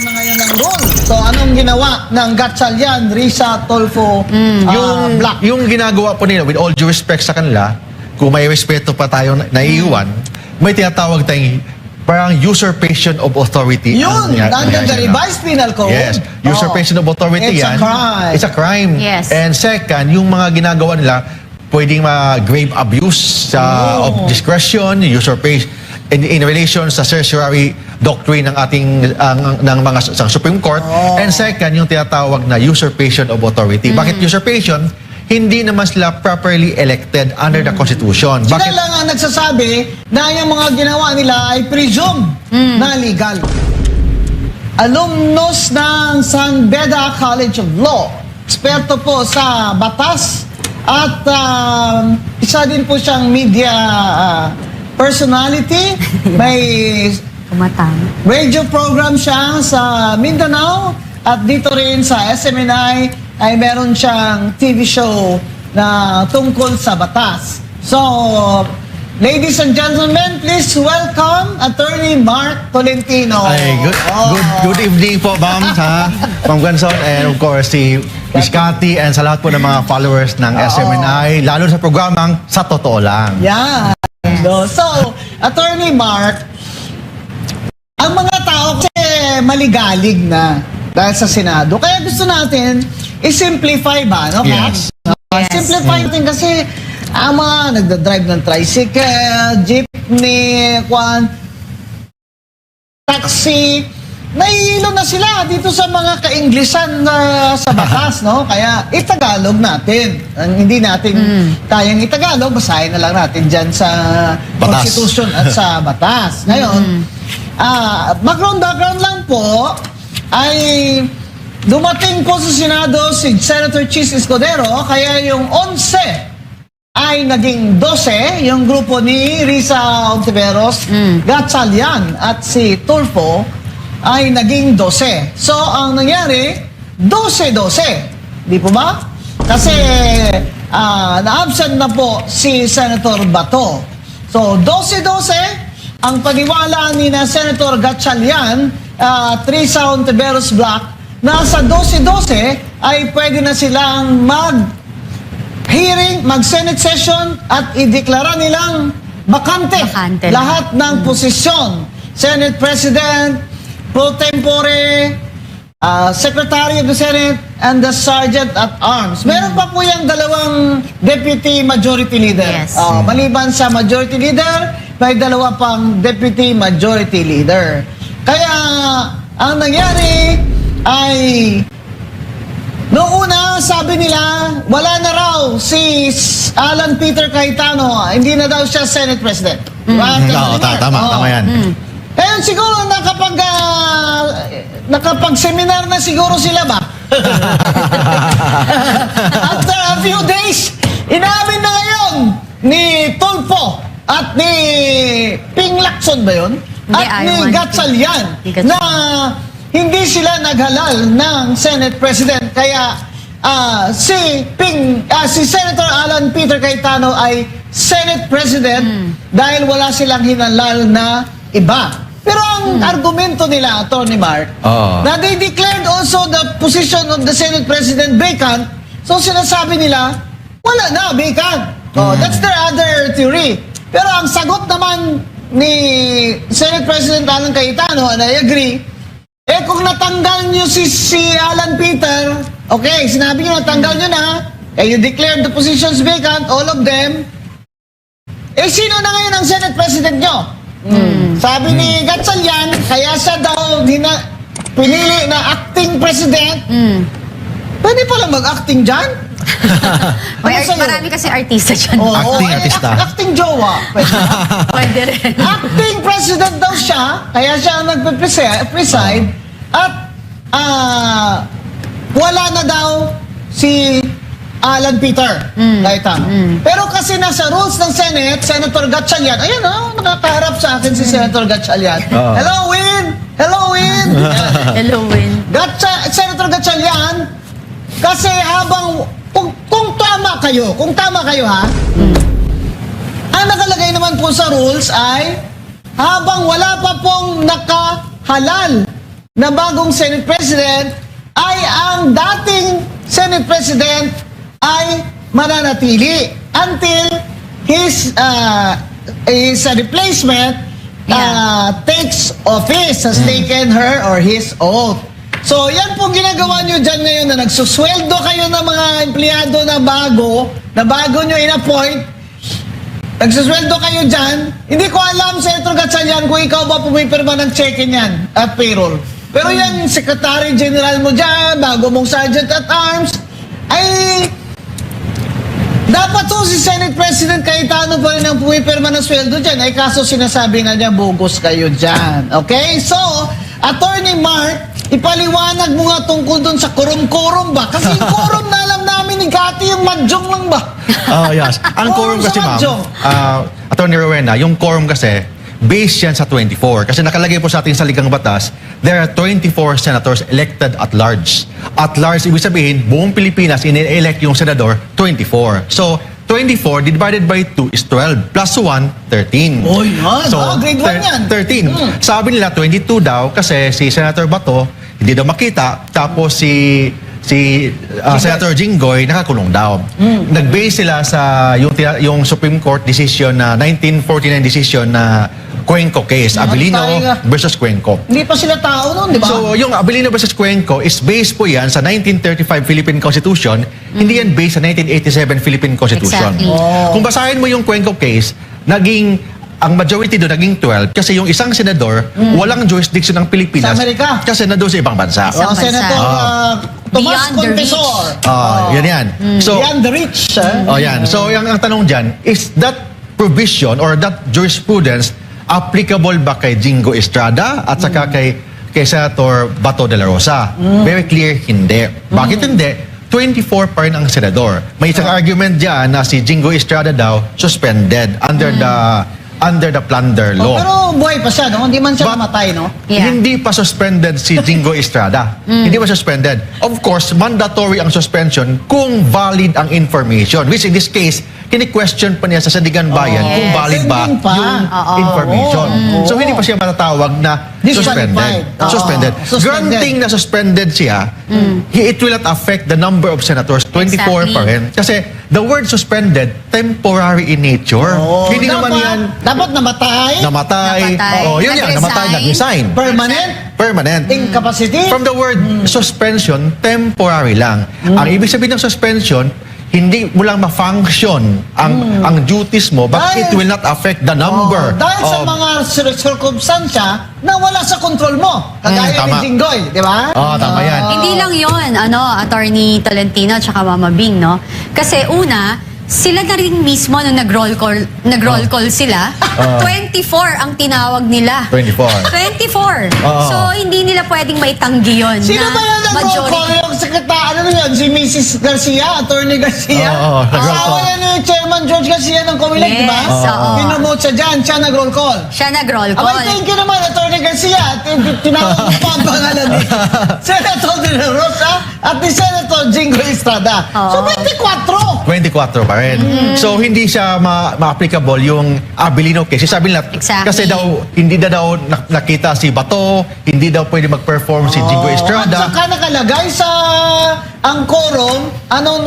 na ngayon ng rule. So, anong ginawa ng Gatchalian, Risa, Tulfo, Black? Yung ginagawa po nila, with all due respect sa kanila, kung may respeto pa tayo naiiwan, may tinatawag tayong parang usurpation of authority. Yun, under the revised penal code. Yes, usurpation of authority It's yan. a crime. It's a crime. Yes. And second, yung mga ginagawa nila, pwedeng grave abuse of discretion, usurpation, in relation sa certiorari doctrine ng ating ng mga sa Supreme Court. And second, yung tinatawag na usurpation of authority. Bakit usurpation? Hindi naman sila properly elected under the Constitution. Sila lang ang nagsasabi na yung mga ginawa nila ay presume na legal. Alumnus ng San Beda College of Law, eksperto po sa batas at isa din po siyang media personality. May Kumatang. radio program siya sa Mindanao at dito rin sa SMNI ay meron siyang TV show na tungkol sa batas. So, ladies and gentlemen, please welcome Attorney Mark Tolentino. Ay, good evening po, Ma'am, Ma'am Ganson, and of course, si Miss Cathy, and sa lahat po ng mga followers ng SMNI, lalo sa programang Sa Totoo Lang. Yeah. So, Attorney Mark, ang mga tao kasi maligalig na dahil sa Senado. Kaya gusto natin i-simplify ba, no? Yes. Simplify natin kasi ang mga nagdadrive ng tricycle, jeepney, taxi, nahihilo na sila dito sa mga ka-Inglesan sa batas, no? Kaya itagalog natin. Ang hindi natin kayang itagalog, basahin na lang natin dyan sa Batas. Constitution at sa batas. Ngayon, background lang po, ay dumating po sa Senado si Senator Chis Escudero, kaya yung 11 ay naging 12, yung grupo ni Risa Ontiveros, Gatchalian at si Tulfo ay naging 12. So, ang nangyari, 12-12. Di po ba? Kasi na-absent na po si Senator Bato. So, 12-12, ang paniwala ni na Senator Gatchalian, Risa Ontiveros Black, nasa 12-12 ay pwede na silang mag-hearing, mag-Senate session at ideklara nilang bakante lahat ng posisyon. Senate President, Pro Tempore, Secretary of the Senate, and the Sergeant at Arms. Meron pa po yung dalawang Deputy Majority Leader. Yes. Maliban sa Majority Leader, may dalawa pang Deputy Majority Leader. Kaya, ang nangyari ay noong una, sabi nila, wala na raw si Alan Peter Cayetano, hindi na daw siya Senate President. Tama yan. Ngayon siguro nakapag-seminar na siguro sila ba? After a few days, inamin na ngayon ni Tulfo at ni Ping Lacson ba yun? At ni Gatchalian na hindi sila naghalal ng Senate President. Kaya si Senator Alan Peter Cayetano ay Senate President dahil wala silang hinalal na iba. Pero ang argumento nila, Attorney Mark, na they declared also the position of the Senate President vacant. So sinasabi nila, wala na, vacant. That's their other theory. Pero ang sagot naman ni Senate President Alan Cayetano, and I agree, kung natanggal nyo si Alan Peter, okay, sinabi nyo natanggal nyo na, you declared the positions vacant, all of them, sino na ngayon ang Senate President nyo? Sabi ni Gatchalian, kaya siya daw pinili na acting president. Pwede pala mag-acting dyan? Marami kasi artista dyan. Artista. Acting jowa. Pwede rin. Acting president daw siya, kaya siya ang nagpe-preside, at wala na daw si Alan Peter Cayetano. Pero kasi nasa rules ng Senate, Senator Gatchalian, ayun nakakaharap sa akin si Senator Gatchalian. Hello, Win! Hello, Win! Hello, Win. Senator Gatchalian, kasi habang, kung tama kayo ha, ang nakalagay naman po sa rules ay, habang wala pa pong nakahalal na bagong Senate President ay ang dating Senate President ay mananatili until his replacement takes office, has taken her or his oath. So, yan pong ginagawa nyo dyan ngayon na nagsusweldo kayo ng mga empleyado na bago nyo in-appoint. Nagsusweldo kayo dyan. Hindi ko alam, Senator Gatchalian, kung ikaw ba pumipirma ng check-in yan at payroll. Pero yan, Secretary General mo dyan, bago mong Sergeant at Arms, ay dapat to si Senate President Cayetano pa rin ang pumipirma ng sweldo dyan. Ay kaso sinasabi nga niya, bogus kayo dyan. Okay? So, Attorney Mark, ipaliwanag mo nga tungkol dun sa quorum ba? Kasi yung quorum na alam namin ni Cathy, yung madjong lang ba? Yes. Ang quorum Quorum sa kasi, ma'am, Madjong. Attorney Rowena, yung quorum kasi, based yan sa 24. Kasi nakalagay po sa ating saligang batas, there are 24 senators elected at large. At large, ibig sabihin, buong Pilipinas, ini-elect yung senador, 24. So, 24 divided by 2 is 12. Plus 1, 13. Oh, yan. Grade 1 yan. 13. Sabi nila, 22 daw kasi si Senator Bato, hindi daw makita. Tapos si Senator Jinggoy nakakulong daw. Nag-base sila sa yung Supreme Court decision na 1949 decision na Cuenco case, Abilino versus Cuenco. Hindi pa sila tao nun, di ba? So, yung Abilino versus Cuenco is based po yan sa 1935 Philippine Constitution, hindi yan based sa 1987 Philippine Constitution. Exactly. Kung basahin mo yung Cuenco case, ang majority doon naging 12 kasi yung isang senador, walang jurisdiction ng Pilipinas. Sa Amerika. Kasi nandun sa ibang bansa. Isang bansa. Senator Tomas Beyond the reach. Confesor. Yan. So, Beyond the reach. yan. So, ang tanong dyan, is that provision or that jurisprudence applicable ba kay Jingo Estrada at saka kay Senator Bato de la Rosa? Very clear, hindi. Bakit hindi? 24 pa rin ang senador. May isang argument dyan na si Jingo Estrada daw suspended under the plunder law. Pero buhay pa siya, no? Hindi man siya namatay, no? Yeah. Hindi pa suspended si Jingo Estrada. Hindi pa suspended. Of course, mandatory ang suspension kung valid ang information. Which in this case, kini-question pa niya sa Sandigan Bayan kung valid ba Pending pa. yung Oo. information. Oo. So, hindi pa siya matatawag na suspended. Disqualified. Oo. Suspended. Suspended. Granting na suspended siya, it will not affect the number of senators. 24 pa Exactly. rin. Kasi the word suspended, temporary in nature. Hindi naman yan Dapat namatay. namatay. Namatay. Oh, yun yan, namatay, Nag-resign. nag-resign. Permanent. Permanent. Incapacity. From the word suspension, temporary lang. Ang ibig sabihin ng suspension, hindi mo lang ma-function ang duties mo, but Dahil- it will not affect the number. Dahil sa of- mga circumstansya na wala sa kontrol mo. Kagaya ni tama. Jinggoy, di ba? Tama yan. Hindi lang yon, Attorney Tolentino at saka Mama Bing, no? Kasi una, sila na rin mismo nung nag-roll call sila, 24 ang tinawag nila. 24. 24. Oo. So, hindi nila pwedeng maitanggi yun. Sino na ba yan ang roll call? Yung sekretary, ano yun? Si Mrs. Garcia, Attorney Garcia? Oo, nag-roll Asawa call. yan ni Chairman George Garcia ng Comelec, di ba? Yes, oo. Pinomote siya dyan, siya nag-roll call. Siya nag-roll Abay, call. thank you naman, Attorney Garcia. Tinawag mo pa ang pangalan ni Senator De La Rosa at ni Senator Jingo Estrada. So, Oo. 24. 24 pa rin. So, hindi siya ma-applicable yung Abilino case. Sabi nila, Exactly. kasi daw, hindi na daw nakita si Bato, hindi daw pwede mag-perform si Jingo At Estrada. saka nakalagay sa ang quorum,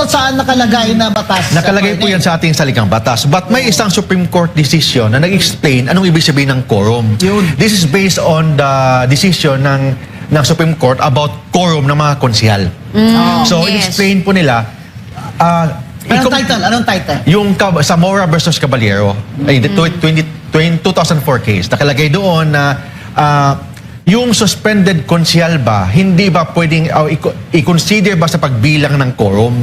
saan nakalagay na batas? Nakalagay po yan sa ating saligang batas. But may isang Supreme Court decision na nag-explain anong ibig sabihin ng quorum. Yun. This is based on the decision ng Supreme Court about quorum ng mga konsihal. So, yes. in-explain po nila, Anong title? yung Zamora versus Caballero, ay, the 2004 case, nakalagay doon na yung suspended konsihal ba, hindi ba pwedeng i-consider ba sa pagbilang ng quorum?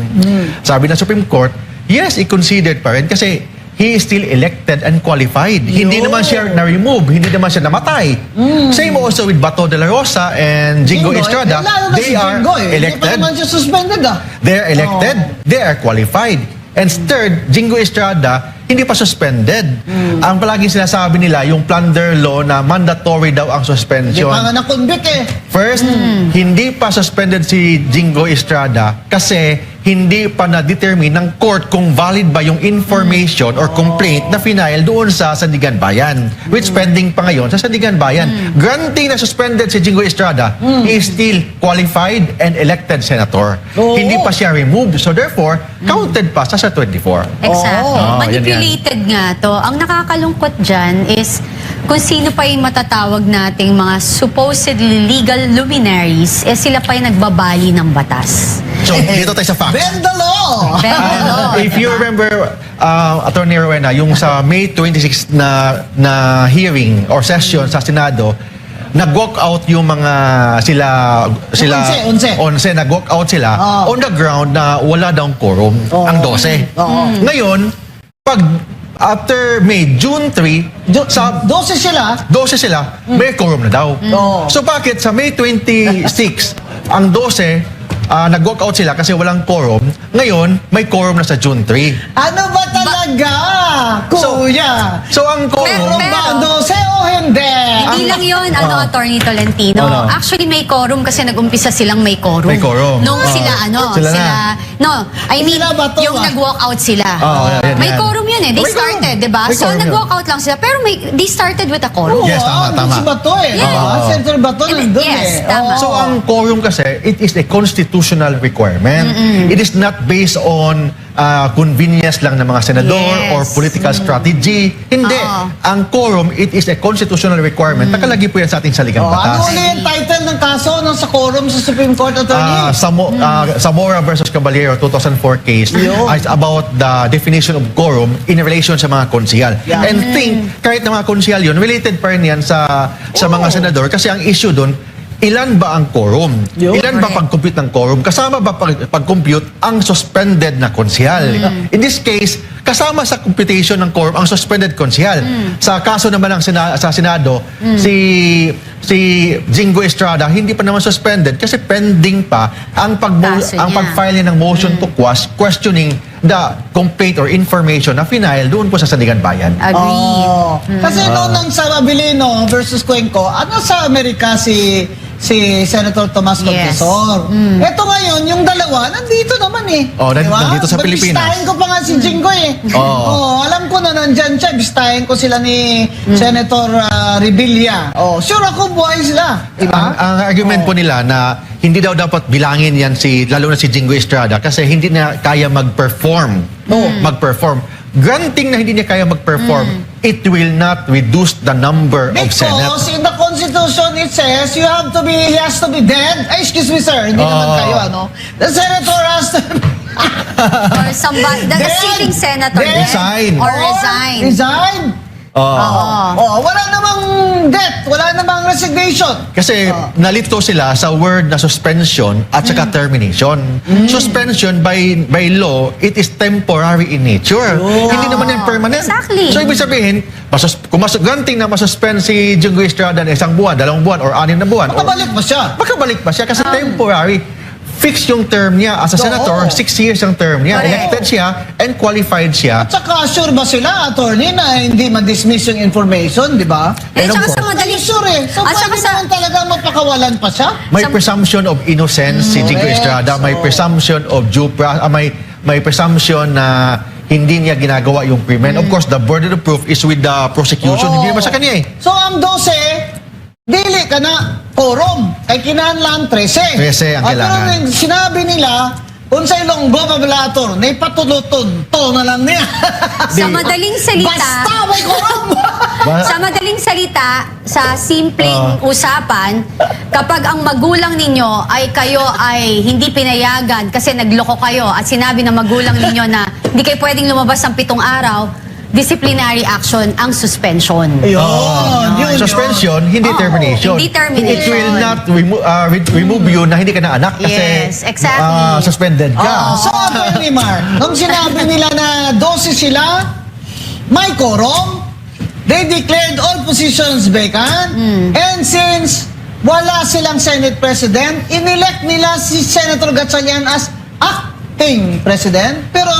Sabi ng Supreme Court, yes, i-considered pa rin kasi he is still elected and qualified. Hindi naman siya na-remove, hindi naman siya namatay. Same also with Bato de la Rosa and Jingo Estrada. They are Hindi pa elected. naman siya suspended They're elected, they are qualified. And third, Jingo Estrada, hindi pa suspended. Ang palaging sinasabi nila, yung plunder law na mandatory daw ang Hindi suspension. pa nga na-convict eh. First, hindi pa suspended si Jingo Estrada kasi hindi pa na-determine ng court kung valid ba yung information or complaint na final doon sa Sandigan Bayan, which pending pa ngayon sa Sandigan Bayan. Granting na suspended si Jingoy Estrada, he is still qualified and elected senator. Oo. Hindi pa siya removed. So therefore, counted pa sa 24. Exactly. Oh, Manipulated nga to. Ang nakakalungkot dyan is kung sino pa yung matatawag nating mga supposedly legal luminaries, sila pa yung nagbabali ng batas. So, dito tayo sa facts. Bend the law! Bend the law, If you diba? remember, Attorney Rowena, yung sa May 26 na hearing or session sa Senado, nag-walk out yung mga sila 11. nag-walk out sila Oh. on the ground na wala daw quorum, ang 12. Ngayon, pag after May, June 3, sa 12 sila. 12 sila, may quorum na daw. Oo. So bakit sa May 26, ang 12, nag-walk out sila kasi walang quorum, ngayon, may quorum na sa June 3. Ano ba talaga? Kuya! So ang quorum, Meron ba 12 o hindi? Hindi lang yun, Attorney Tolentino. Ano? Actually, may quorum kasi nag-umpisa silang may quorum. May quorum. Nung Oo. sila, Sila na. I mean, Sila ba to, yung nag-walk out sila. Oo, yan, May yan. quorum yun eh. They May quorum. started, di ba? May So, quorum yun. nag-walk out lang sila. Pero they started with a quorum. Yes, tama. Si Bato eh. Yes. Senator Bato nandun Yes, eh. tama. So ang quorum kasi, it is a constitutional requirement. It is not based on convenience lang ng mga senador Yes. or political strategy. Hindi. Oo. Ang quorum, it is a constitutional requirement. Nakalagay po yan sa ating saligang Ano batas. ulit yung title ng kaso ng sa quorum sa Supreme Court Attorney? Zamora versus Caballero 2004 case Yun. is about the definition of quorum in relation sa mga konsyal. Yeah. And think, kahit na mga konsyal yun, related pa rin yan sa mga senador kasi ang issue dun, ilan ba ang quorum? Yun. Ilan ba Correct. pag-compute ng quorum? Kasama ba pag-compute ang suspended na konsyal? In this case, kasama sa computation ng quorum ang suspended konsyal. Sa kaso naman ng sa Senado, si Jingoy Estrada hindi pa naman suspended kasi pending pa ang Kaso niya. pag-file niya ng motion to quash questioning the complaint or information na final doon po sa Sandigan Bayan. Agreed. Oh. Kasi noon nang sa Mabilino versus Cuenco, ano sa Amerika si Senator Tomas Yes. Confesor. Ito ngayon, yung dalawa, nandito naman eh. Oh, nandito sa Pilipinas. Bistahin ko pa nga si Jinggoy eh. Oh. Alam ko na nandyan siya. Bistahin ko sila ni Senator Revilla. Sure ako buhay sila. Diba? Ang argument po nila na hindi daw dapat bilangin yan lalo na si Jingoy Estrada kasi hindi na kaya mag-perform. Mag-perform. Granting na hindi niya kaya mag-perform, it will not reduce the number of Senate. Because in the Constitution it says he has to be dead. Ay, excuse me sir, hindi naman kayo ano. The senator has to Or somebody, the Dead. sitting senator. Dead. Resign. Or resign. Resign. Wala namang death, wala namang resignation. Kasi nalito sila sa word na suspension at saka termination. Suspension by law, it is temporary in nature. Hindi naman yan permanent. Exactly. So ibig sabihin, kung granting na masuspend si Jingoy Estrada na 1 buwan, 2 buwan, or 6 na buwan, Makabalik pa siya. makabalik pa siya kasi temporary. Fixed yung term niya as a senator, 6 years ang term niya. Correct. Elected siya and qualified siya. Tsaka sure ba sila, attorney, na hindi ma-dismiss yung information, di ba? Eh, And of tsaka sa course, madaling... Sure eh. So, At saka pwede sa... naman talaga mapakawalan pa siya. May presumption of innocence si Jingoy Correct. Estrada, may So- presumption of may presumption na hindi niya ginagawa yung krimen. Of course, the burden of proof is with the prosecution, hindi naman sa kanya eh. So, ang 12, dili ka na quorum. Kay kinahanglan 13. 13 ang At kailangan. pero sinabi nila, kung sa Ilonggo, pabalator, na ipatuluton, to na lang niya. Sa madaling salita... Basta may quorum! Sa madaling salita, sa simpleng usapan, kapag ang magulang ninyo ay kayo ay hindi pinayagan kasi nagloko kayo at sinabi ng magulang ninyo na hindi kayo pwedeng lumabas ng 7 araw, disciplinary action ang suspension. Yun. Suspension, hindi termination. hindi termination. It will not remove you na hindi ka na anak kasi Yes, exactly. suspended ka. So, Attorney Mark, nung sinabi nila na 12 sila, may quorum, they declared all positions vacant, and since wala silang Senate President, inelect nila si Senator Gatchalian as acting President, pero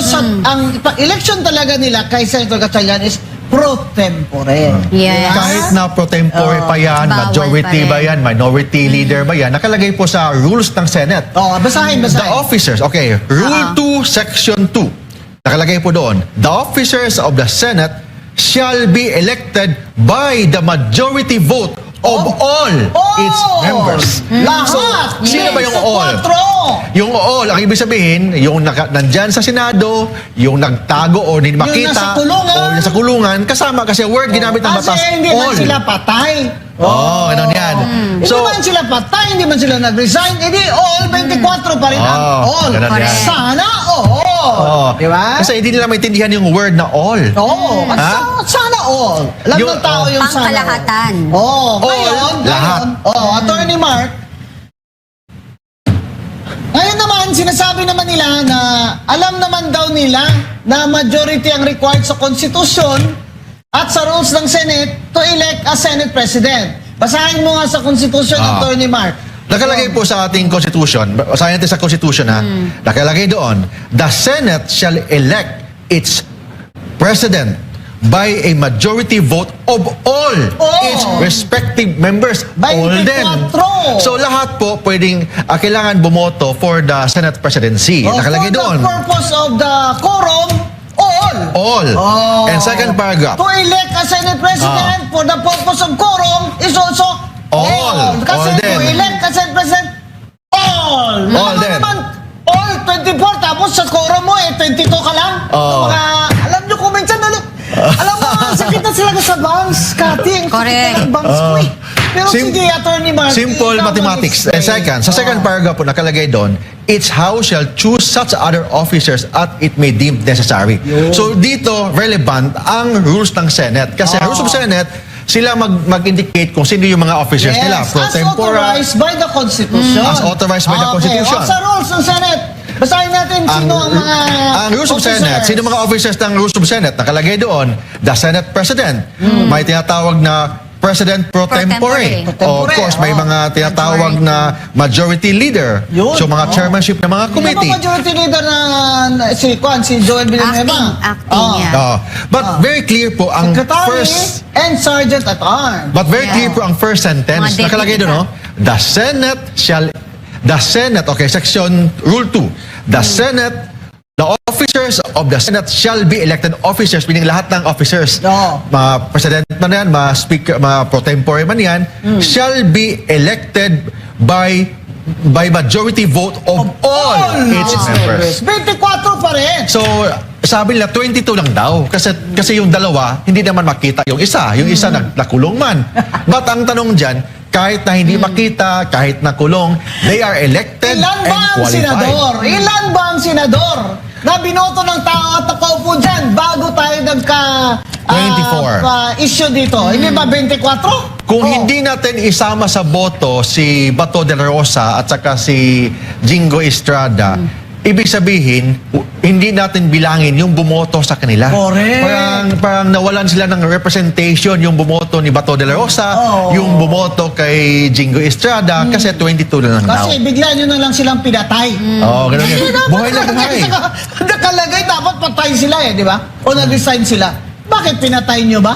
ang election talaga nila kay Senator Gatchalian is pro tempore. Yes. Kahit na pro tempore pa yan, Bawal majority pa ba rin. yan, minority leader ba yan, nakalagay po sa rules ng Senate. Basahin. The officers, okay, Rule 2, Section 2. Nakalagay po doon, the officers of the Senate shall be elected by the majority vote of all its members. Lahat! Sino ba yung all? 24. Yung all, ang ibig sabihin, yung nandyan sa Senado, yung nagtago o hindi makita, nasa kulungan. o nasa kulungan, kasama kasi word ginamit ng batas, Kasi hindi man all. sila patay. Ganun yan. Hindi man sila patay, hindi man sila nag-resign, hindi all 24 pa rin ang all. ganun yan. Sana all. Di ba? Kasi hindi nila maintindihan yung word na all. Oo. At Ha? sana all. Alam Yung- ng tao yung sana all. Pangkalahatan. Ngayon, lahat. Attorney Mark, ngayon naman, sinasabi naman nila na alam naman daw nila na majority ang required sa konstitusyon at sa rules ng Senate to elect a Senate President. Basahin mo nga sa konstitusyon, Attorney Mark. Nakalagay po sa ating Constitution, basahin natin sa Constitution ha, nakalagay doon, the Senate shall elect its President by a majority vote of all its respective members. All din. 24. So lahat po pwedeng kailangan bumoto for the Senate presidency. Nakalagay For doon. the purpose of the quorum, all. All. And second paragraph. To elect a Senate President for the purpose of quorum is also All. Kasi All to din. elect a Senate President, all. All din. Naman, all 24, tapos sa quorum mo 22 ka lang. Alam nyo kung minsan, alam mo, ang sakit na sila sa banks, Kati. Ang Correct. sakit ng banks ko eh. Pero sige, Attorney Mark. Simple ikaw mathematics. mag-explain. And second, sa second paragraph po nakalagay doon, its house shall choose such other officers as it may deem necessary. So dito, relevant ang rules ng Senate. Kasi rules of Senate, sila mag-indicate kung sino yung mga officers nila. Pro as tempore, authorized by the Constitution. As authorized by the Constitution. Okay, o sa rules ng Senate, basahin natin sino ang mga ang rules of Senate, sino mga officers ng rules of Senate, nakalagay doon, the Senate President. May tinatawag na President pro tempore. tempore. Of course, may mga tinatawag na majority leader. Yun. So mga chairmanship ng mga committee. Yung majority leader na si Joel Villanueva. Acting, yeah. But very clear po ang Secretary first and Sergeant at Arms. But very clear po ang first sentence. Mga Nakalagay deputy doon, no? The Senate, okay, section rule 2. The officers of the Senate shall be elected officers, meaning lahat ng officers, mga president man yan, mga speaker, mga pro tempore man yan, shall be elected by majority vote of all its members. 24 pa rin. So, sabi nila 22 lang daw kasi yung dalawa hindi naman makita yung isa nakulong man. But ang tanong diyan, kahit na hindi makita, kahit nakulong, they are elected Ilan ba and ang qualified. senador? Ilan ba ang senador na binoto ng tao at nakaupo dyan bago tayo issue dito? Hindi ba 24? Kung hindi natin isama sa boto si Bato de la Rosa at saka si Jingo Estrada, ibig sabihin, hindi natin bilangin yung bumoto sa kanila. Correct. Parang nawalan sila ng representation yung bumoto ni Bato de la Rosa, yung bumoto kay Jingo Estrada, kasi 22 na lang daw. Kasi bigla nyo na lang silang pinatay. Ganun yan. Buhay na buhay. Nakalagay, dapat patay sila di ba? O nag-resign sila. Bakit pinatay nyo ba?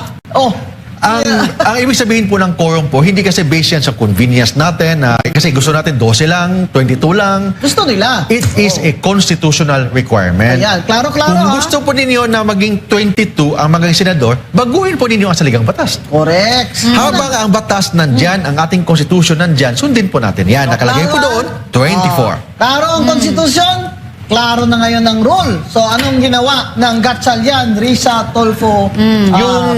Ang ibig sabihin po ng quorum po, hindi kasi based yan sa convenience natin, kasi gusto natin 12 lang, 22 lang. Gusto nila. It is a constitutional requirement. Ayan, klaro-klaro Kung gusto po ninyo na maging 22 ang mga senador, baguhin po ninyo ang saligang batas. Correct. Habang ang batas nandyan, ang ating constitution nandyan, sundin po natin. Yan, nakalagay po doon, 24. Klaro ang konstitusyon, klaro na ngayon ang rule. So anong ginawa ng Gatchalian, Risa, Tolfo,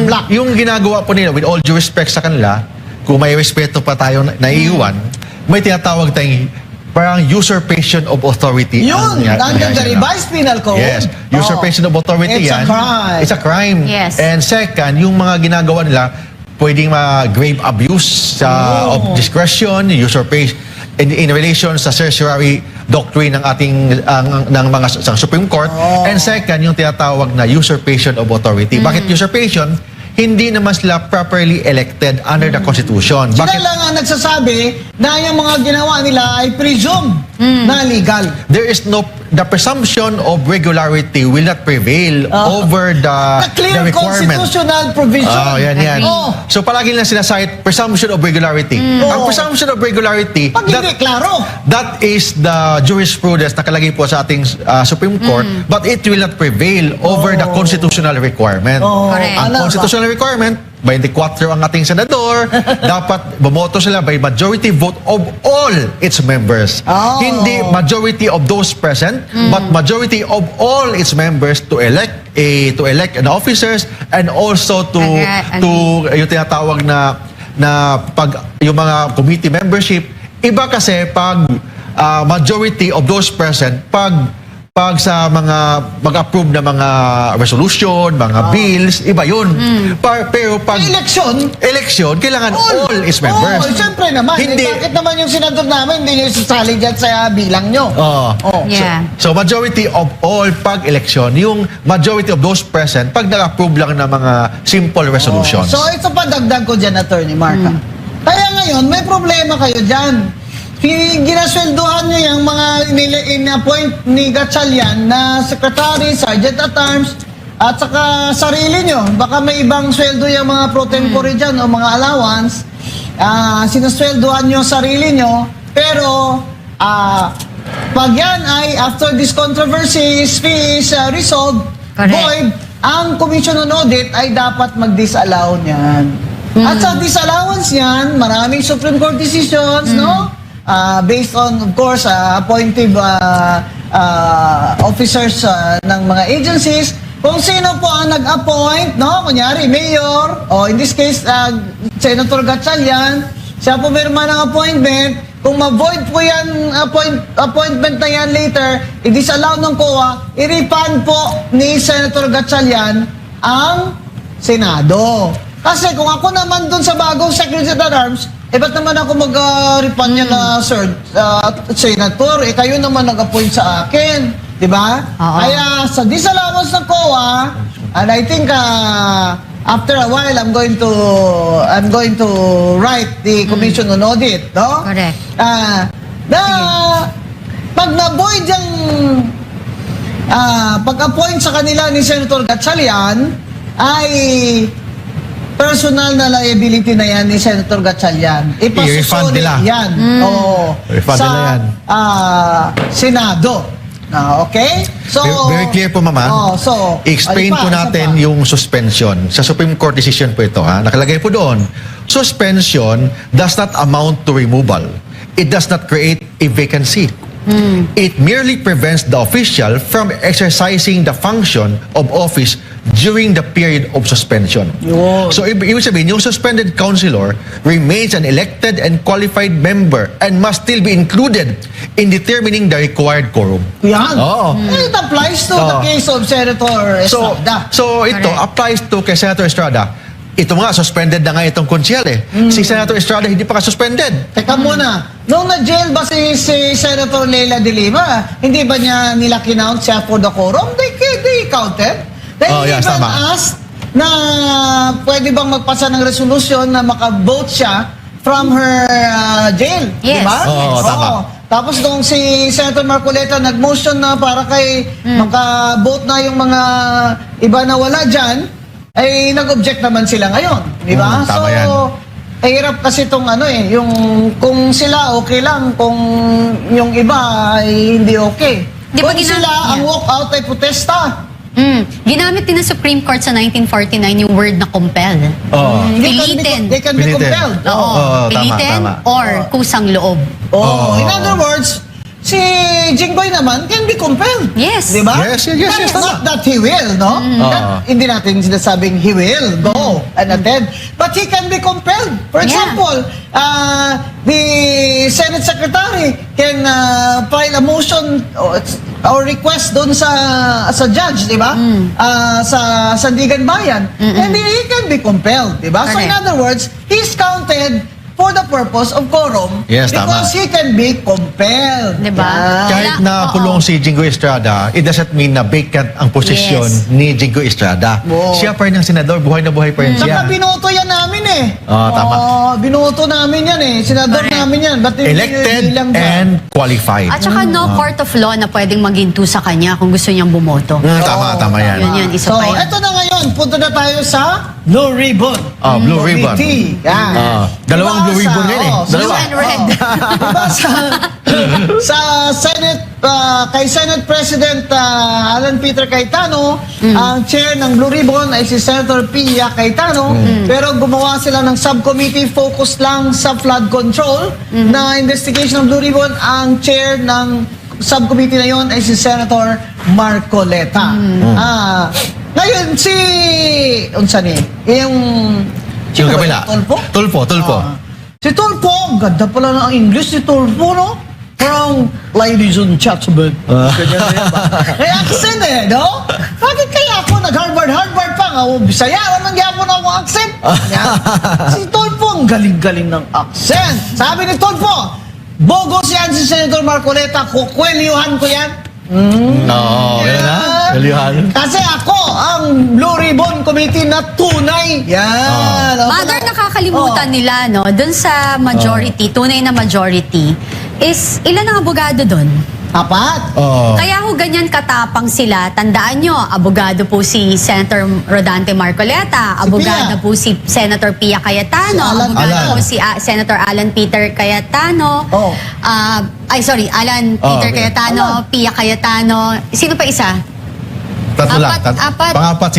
Black? Yung ginagawa po nila, with all due respect sa kanila, kung may respeto pa tayo naiiwan, may tinatawag tayong parang usurpation of authority. Yun, nandiyan sa revised penal code. Yes, usurpation of authority It's a yan. crime. It's a crime. Yes. And second, yung mga ginagawa nila, pwedeng grave abuse of discretion, usurpation, in relation sa certiorari doctrine ng ating ng mga Supreme Court. And second, yung tinatawag na usurpation of authority. Bakit usurpation? hindi naman sila properly elected under the Constitution. Sila lang ang nagsasabi na yung mga ginawa nila ay presume na legal. There is the presumption of regularity will not prevail over The the clear requirement. constitutional provision. Oh, yan. Oh. So palagi lang sinasite presumption of regularity. Ang presumption of regularity, Pag hindi klaro. that is the jurisprudence na nakalagay po sa ating Supreme Court, but it will not prevail over the constitutional requirement. Correct. Ang Alam ba? constitutional requirement, 24 ang ating senador, dapat bumoto sila by majority vote of all its members. Oh. Hindi majority of those present, but majority of all its members to elect an officers and also to yung tinatawag na pag yung mga committee membership. Iba kasi pag majority of those present, pag sa mga mag-approve na mga resolution, mga bills, iba yun. Pero pag election, kailangan all its members. Siyempre naman. Hindi. Bakit naman yung senador namin hindi nyo sasali dyan sa bilang nyo? Yeah. So majority of all pag election, yung majority of those present, pag nag-approve lang ng mga simple resolutions. So ito pa dagdag ko dyan, Attorney Marca. Kaya ngayon, may problema kayo dyan. Ginasweldohan nyo yung mga in-appoint ni Gatchalian na secretary, sergeant at arms, at saka sarili nyo. Baka may ibang sweldo yung mga pro tempore dyan o mga allowance. Sinasweldohan nyo sarili nyo. Pero, pag yan ay after this controversy is resolved, Correct. void, ang Commission on Audit ay dapat mag-disallow niyan. At sa disallowance niyan, maraming Supreme Court decisions, no? Based on, of course, appointive officers ng mga agencies, kung sino po ang nag-appoint, no? Kunyari, mayor, o in this case, Senator Gatchalian, siya po mayroon ng appointment. Kung ma-void po yan, appointment na yan later, i-disallow ng COA, i-refund po ni Senator Gatchalian ang Senado. Kasi kung ako naman dun sa bagong Secretary at Arms, ba't naman ako mag-refund niya na, sir, Senator, kayo naman nag-appoint sa akin. Di ba? Kaya sa disallowance ng COA, and I think after a while, I'm going to write the Commission on Audit, no? Correct. Pag na-void yung pag-appoint sa kanila ni Senator Gatchalian, ay personal na liability na yan ni Senator Gatchalian. I-refund nila. Yan. Refund sa nila yan. Senado. Okay? So, Very clear po, Mama. I-explain po natin yung suspension. Sa Supreme Court decision po ito, ha? Nakalagay po doon. Suspension does not amount to removal. It does not create a vacancy. It merely prevents the official from exercising the function of office during the period of suspension. Yun. So, ibig sabihin, yung suspended councilor remains an elected and qualified member and must still be included in determining the required quorum. Yan. Oo. It applies to the case of Senator Estrada. So ito Correct. applies to kay Senator Estrada. Ito nga, suspended na nga itong konsyal eh. Si Senator Estrada hindi pa ka-suspended. Teka muna, nung na-jail ba si Senator Leila de Lima, hindi ba niya nila kinount siya for the quorum? They counted. They even tama. asked na pwede bang magpasa ng resolution na maka-vote siya from her jail. Yes. Diba? Oo, tama. Tapos nung si Senator Marcoleta nag-motion na para kay maka-vote na yung mga iba na wala dyan, ay nag-object naman sila ngayon. Di ba? Tama yan. Hirap kasi itong yung kung sila okay lang, kung yung iba ay hindi okay. Di ba Kung sila ang walkout ay protesta. Ginamit din ng Supreme Court sa 1949 yung word na compel. Pilitin. They can be Pilitin. compelled. Oo, Pilitin tama. or kusang loob. In other words, si Jinggoy naman can be compelled. Yes. Di ba? Yes, Not that he will, no? Hindi natin sinasabing he will go and attend. But he can be compelled. For example, the Senate Secretary can file a motion or request doon sa judge, di ba? Sa Sandigan Bayan. And he can be compelled, di ba? So in Correct. other words, he's counted for the purpose of quorum. Yes, because tama. he can be compelled. Diba? Yan. Kahit Wala, na oo. kulong si Jingo Estrada, it doesn't mean na vacant ang posisyon Yes. ni Jingo Estrada. Oo. Siya pa rin ang senador, buhay na buhay pa rin siya. Saka binoto yan namin eh. Tama. Binoto namin yan eh. Senador Correct. namin yan. Ba't hindi Elected bilang dyan? and qualified. At saka no court of law na pwedeng maginto sa kanya kung gusto niyang bumoto. Tama yan. Yun, isa So, pa yun. eto na ngayon. Punta na tayo sa Blue Ribbon. Blue Ribbon. Committee. Yan. Dalawang Blue Ribbon ngayon eh. Blue Dalawa. and red. Diba sa Senate, kay Senate President Alan Peter Cayetano, ang chair ng Blue Ribbon ay si Senator Pia Cayetano, pero gumawa sila ng subcommittee focus lang sa flood control na investigation ng Blue Ribbon. Ang chair ng subcommittee na yon ay si Senator Marcoleta. Ngayon, unsa ni? Yung Kabila. Tulfo? Tulfo. Si Tulfo, ang ganda pala ng English si Tulfo, no? Parang, ladies and gentlemen. Ganyan na yan ba? May accent eh, no? Bakit kaya ako nag-Harvard pa nga? Bisaya, walang gyapon ako accent. Yan. Si Tulfo, ang galing-galing ng accent. Sabi ni Tulfo, bogo yan si Senator Marcoleta, kukwelyuhan ko yan. No, gano'n na? Galyuhan. Kasi ako, ang Blue Ribbon Committee na tunay. Yan. Mother, nakakalimutan nila, no? Doon sa majority, tunay na majority, is ilan ang abogado doon? Apat. Kaya ho ganyan katapang sila. Tandaan nyo, abogado po si Senator Rodante Marcoleta, abogado Pia. po si Senator Pia Cayetano, Si Alan. abogado Alan. po si Senator Alan Peter Cayetano, Oh. Alan Peter okay. Cayetano, Pia Cayetano, sino pa isa? Tatlo lang. Apat. Pangapat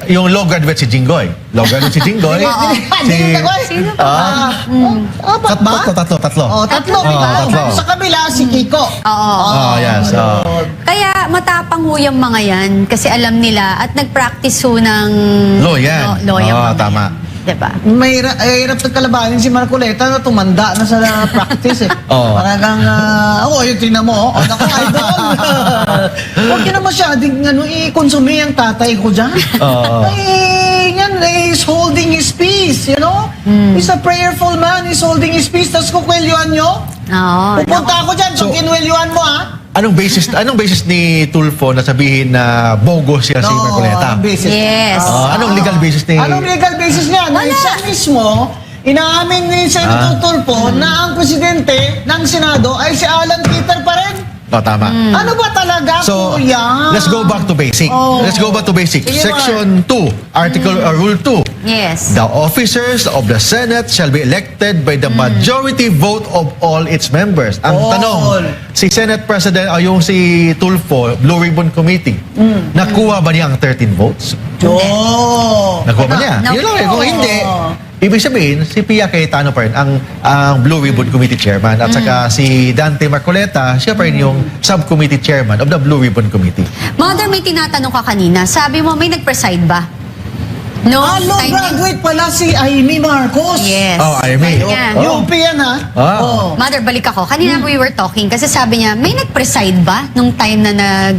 yung law graduate si Jinggoy. Law graduate si Jinggoy. Sino pa? Apat ba? Tatlo. Oh, tatlo. Tatlo. Sa kabila, si Kiko. Oo. Yes. Kaya matapang ho yung mga yan kasi alam nila at nag-practice ho ng Law yan. law yung mga Tama. yan. Diba? May hirap na kalabanin si Marcoleta na tumanda na sa practice eh. Parang yung tingnan mo, naku, idol. Huwag yun naman siya, i-consume ang tatay ko dyan. He's holding his peace, you know? He's a prayerful man, he's holding his peace, tapos kukwelyuhan nyo? Oo. Pupunta ako dyan, pag kinwelyuhan mo Anong basis ni Tulfo na sabihin na bogo siya si Marcoleta? basis. Yes. Anong legal basis ni... Anong legal basis niya? Na Wala. siya mismo, inaamin ni Senator Tulfo na ang presidente ng Senado ay si Alan Peter pa rin. Tama. Ano ba talaga, So, kuya? let's go back to basic. Oh. Let's go back to basic. Sige, Section 2, Article Rule 2. Yes. The officers of the Senate shall be elected by the majority vote of all its members. Ang All. tanong, si Senate President, yung si Tulfo, Blue Ribbon Committee, nakuha ba niya ang 13 votes? Oh. Nakuha ba niya? No. Yun lang eh. Kung hindi, ibig sabihin, si Pia Cayetano pa rin ang Blue Ribbon Committee Chairman at saka si Dante Marcoleta, siya pa rin yung Subcommittee Chairman of the Blue Ribbon Committee. Mother, may tinatanong ka kanina. Sabi mo, may nag-preside ba? No. Law Time- graduate pala si Amy Marcos. Yes. Oh, I mean. Ganyan. UP yan ha? Oh. Mother, balik ako. Kanina we were talking kasi sabi niya, may nag-preside ba nung time na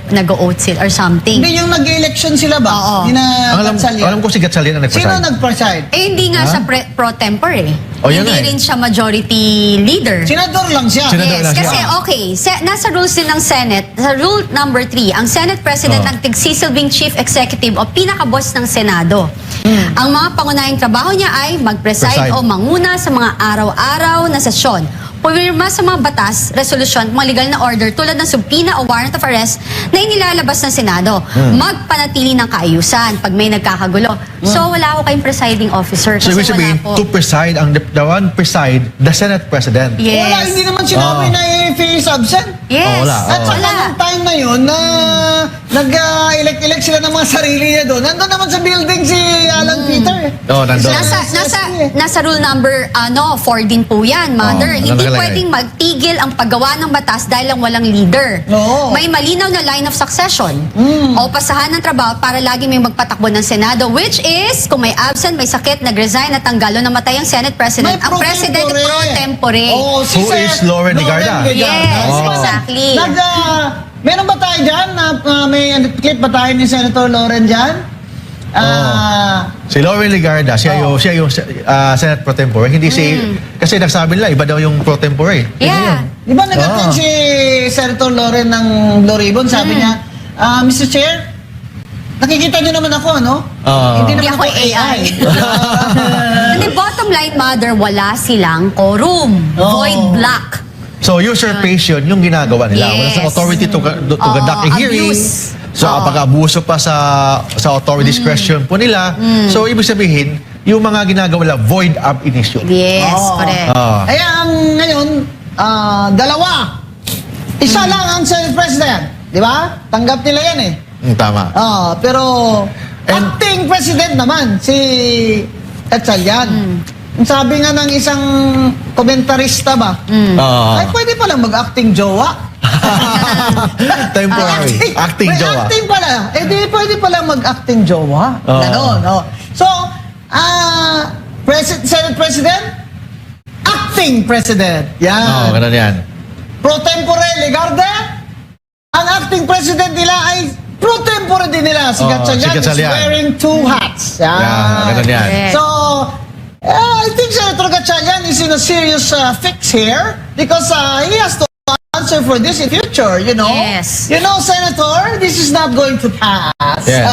nag-oath sila or something? Hindi yung nag-election sila ba? Oo. Hindi na Alam ko si Gatchalian ang Sino nagpreside. nag-preside? Eh, hindi nga siya pro tempore eh. Oh, yun Hindi nga eh. rin siya majority leader. Senador lang siya. Senador Yes, lang siya. kasi okay, nasa rules din ng Senate, sa rule number 3, ang Senate President ang tigsisilbing Chief Executive o pinaka-boss ng Senado. Ang mga pangunahing trabaho niya ay mag-preside Preside. o manguna sa mga araw-araw na sesyon. Pumirma sa mga batas, resolusyon, mga legal na order tulad ng subpoena o warrant of arrest na inilalabas ng Senado. Magpanatili ng kaayusan pag may nagkakagulo. So wala ako kayong presiding officer So, kasi ibig wala sabihin, po. to preside, the one preside, the Senate President. Yes. Wala, hindi naman sinabi na if he is absent. Yes. wala. At saka Wala. nung time na yun na nag-elect sila ng mga sarili niya doon, nandun naman sa building si Alan Peter. Nandun. Nasa rule number 4 din po yan, Mother. Oh, Hindi nakalagay. pwedeng magtigil ang paggawa ng batas dahil lang walang leader. Oo. May malinaw na line of succession o pasahan ng trabaho para lagi may magpatakbo ng Senado, which is, kung may absent, may sakit, nag-resign, natanggal o namatay ang Senate President, ang President pro tempore. Oh, Who is Lauren Legarda? Yes, Oh. exactly. Meron ba tayo dyan? May clip ba tayo ni Senator Lauren dyan? Si Lauren Legarda, siya yung Senate Pro Tempore, hindi kasi nagsabi nila, iba daw yung Pro Tempore. Yeah. Di ba nag-attend si Senator Lauren ng Blue Ribbon? Sabi niya, Mr. Chair, nakikita niyo naman ako, ano? Hindi Hindi naman ako AI. Hindi, bottom line, Mother, wala silang quorum. Void block. So usurpation yung ginagawa nila. Wala Yes. sa authority to conduct a hearing. Abuse. So pag-abuso pa sa authority discretion po nila. So ibig sabihin, yung mga ginagawa nila void ab initio. Yes, correct. Kaya ang ngayon, dalawa. Isa lang ang Senate President. Di ba? Tanggap nila yan eh. Tama. Pero acting President naman, si Gatchalian. Sabi nga ng isang komentarista ba, ay pwede palang mag-acting jowa. Temporary. Acting May jowa. acting pala. Eh di pwede palang mag-acting jowa. Ganon. So, Senate President, acting President. Yan. Ganun yan. Pro tempore Legarda, ang acting President nila ay pro tempore din nila. Si Gatchalian si is Gatchalian. wearing two hats. Ganun yan. Correct. So, I think Senator Gatchalian is in a serious fix here because he has to answer for this in future, you know? Yes. You know, Senator, this is not going to pass. Yes.